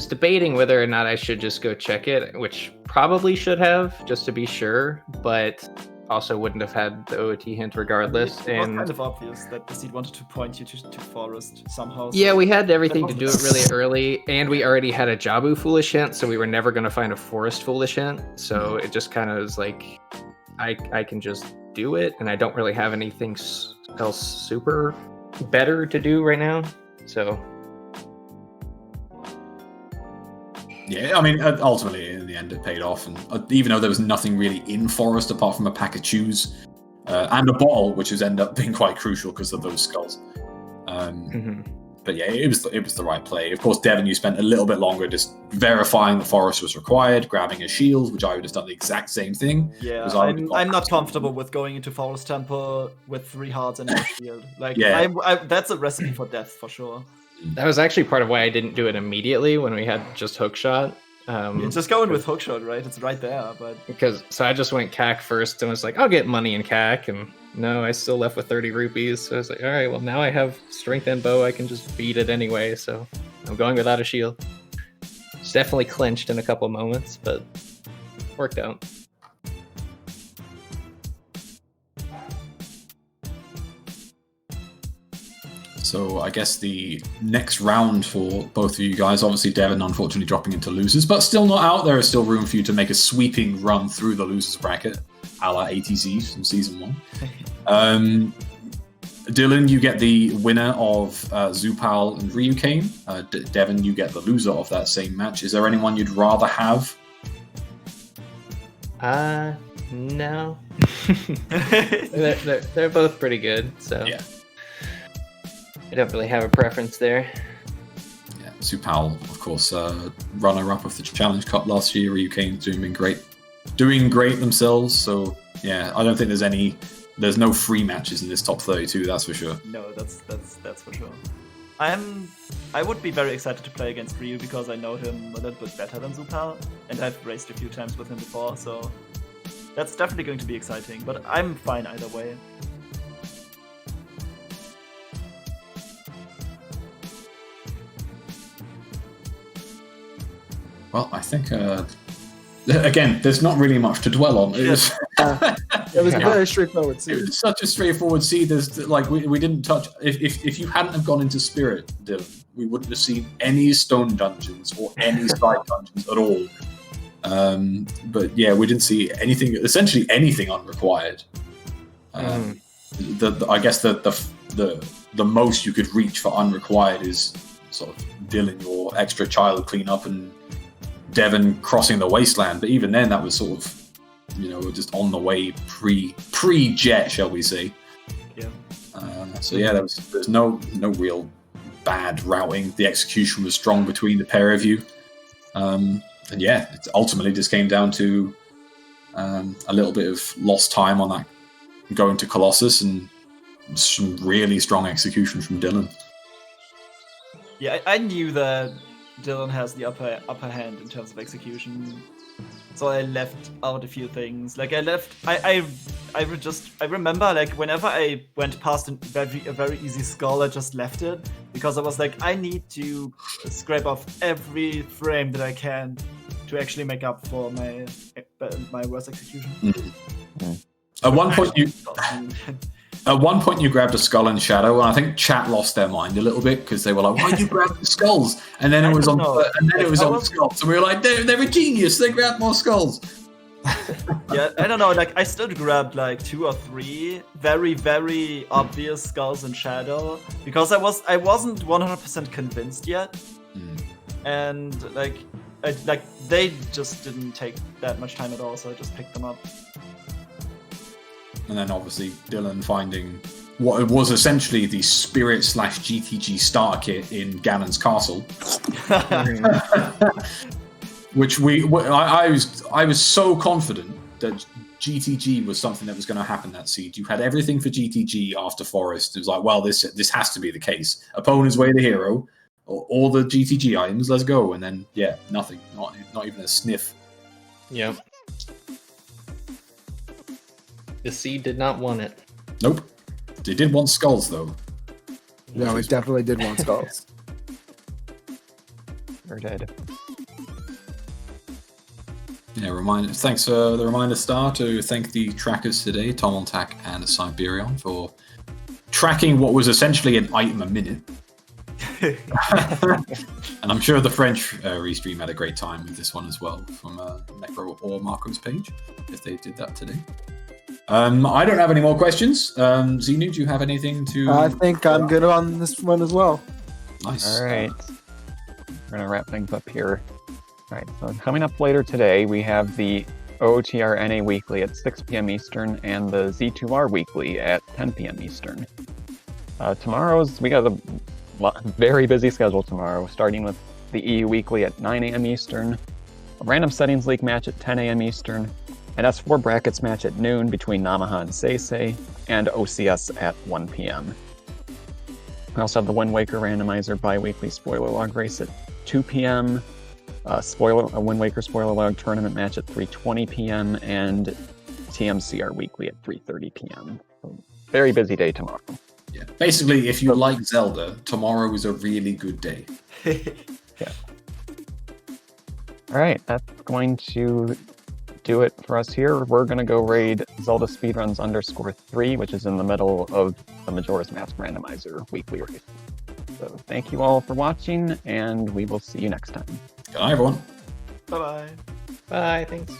debating whether or not I should just go check it, which probably should have, just to be sure, but also wouldn't have had the OoT hint regardless. It was kind of obvious that the seed wanted to point you to Forest somehow. So yeah, we had everything to do it really early, and we already had a Jabu Foolish hint, so we were never going to find a Forest Foolish hint. So it just kind of was like, I can just do it, and I don't really have anything else super better to do right now. So yeah, I mean, ultimately, in the end, it paid off. And even though there was nothing really in Forest apart from a pack of chews and a bottle, which has ended up being quite crucial because of those skulls. But yeah, it was the right play. Of course, Devin, you spent a little bit longer just verifying the Forest was required, grabbing a shield, which I would have done the exact same thing. Yeah, I'm not comfortable with going into Forest Temple with 3 hearts and no shield. Like, yeah. That's a recipe for death for sure. That was actually part of why I didn't do it immediately when we had just hookshot. Just going with hookshot, right? It's right there, but so I just went CAC first and was like, I'll get money in CAC, and no, I still left with 30 rupees. So I was like, all right, well now I have strength and bow, I can just beat it anyway. So I'm going without a shield. It's definitely clinched in a couple moments, but worked out. So I guess the next round for both of you guys, obviously Devin unfortunately dropping into losers, but still not out. There is still room for you to make a sweeping run through the losers bracket, a la ATZ from season 1. Dylan, you get the winner of Zupal and Ryukane. Devin, you get the loser of that same match. Is there anyone you'd rather have? No. they're both pretty good, so yeah. I don't really have a preference there. Yeah, Zupal, of course, runner-up of the Challenge Cup last year. Ryukane doing great themselves. So yeah, I don't think there's no free matches in this top 32. That's for sure. No, that's for sure. I would be very excited to play against Ryu because I know him a little bit better than Zupal, and I've raced a few times with him before. So that's definitely going to be exciting. But I'm fine either way. Well, I think, again, there's not really much to dwell on. It was, it was a very straightforward seed. It was such a straightforward seed. There's, like, we didn't touch... If you hadn't have gone into Spirit, Dylan, we wouldn't have seen any stone dungeons or any side dungeons at all. But yeah, we didn't see essentially anything unrequired. I guess the most you could reach for unrequired is sort of Dylan, your extra child cleanup, and Devin crossing the wasteland. But even then, that was sort of, just on the way pre-jet, shall we say? Yeah. So yeah, there's no real bad routing. The execution was strong between the pair of you, and yeah, it ultimately just came down to a little bit of lost time on that going to Colossus and some really strong execution from Dylan. Yeah, I knew that Dylan has the upper hand in terms of execution, so I left out a few things. Like I remember, like, whenever I went past a very easy skull, I just left it because I was like, I need to scrape off every frame that I can to actually make up for my worst execution. Mm-hmm. At one point, you grabbed a skull and shadow, and I think chat lost their mind a little bit because they were like, "Why'd you grab the skulls?" And then it was on the skulls, and we were like, "They're a genius. They grabbed more skulls." Yeah, I don't know, like, I still grabbed, like, 2 or 3 very, very obvious skulls in Shadow, because I wasn't 100% convinced yet, and, like, they just didn't take that much time at all, so I just picked them up. And then, obviously, Dylan finding what was essentially the Spirit/GTG starter kit in Ganon's castle. Which I was so confident that GTG was something that was going to happen that seed. You had everything for GTG after Forest. It was like, well, this has to be the case. Opponent's Way the hero, all the GTG items, let's go. And then, yeah, nothing. Not even a sniff. Yep. The seed did not want it. Nope. They did want skulls, though. No, it definitely did want skulls. They're dead. Yeah, thanks for the reminder, Star, to thank the trackers today, Tom on Tack and Siberian, for tracking what was essentially an item a minute. And I'm sure the French restream had a great time with this one as well, from Necro or Marco's page, if they did that today. I don't have any more questions. Xenu, do you have anything to... I think I'm good on this one as well. Nice. All right. We're going to wrap things up here. All right, so coming up later today, we have the OOTR NA Weekly at 6 p.m. Eastern and the Z2R Weekly at 10 p.m. Eastern. We got a very busy schedule tomorrow, starting with the EU Weekly at 9 a.m. Eastern, a Random Settings League match at 10 a.m. Eastern, an S4 Brackets match at noon between Namaha and Seisei, and OCS at 1 p.m. We also have the Wind Waker Randomizer bi-weekly spoiler log race at 2 p.m., a Wind Waker spoiler log tournament match at 3:20 p.m. and TMCR Weekly at 3:30 p.m. So, very busy day tomorrow. Yeah. Basically, if you like Zelda, tomorrow is a really good day. Yeah. All right, that's going to do it for us here. We're going to go raid ZeldaSpeedRuns _3, which is in the middle of the Majora's Mask Randomizer weekly race. So thank you all for watching, and we will see you next time. Good night, everyone. Bye-bye. Bye, thanks.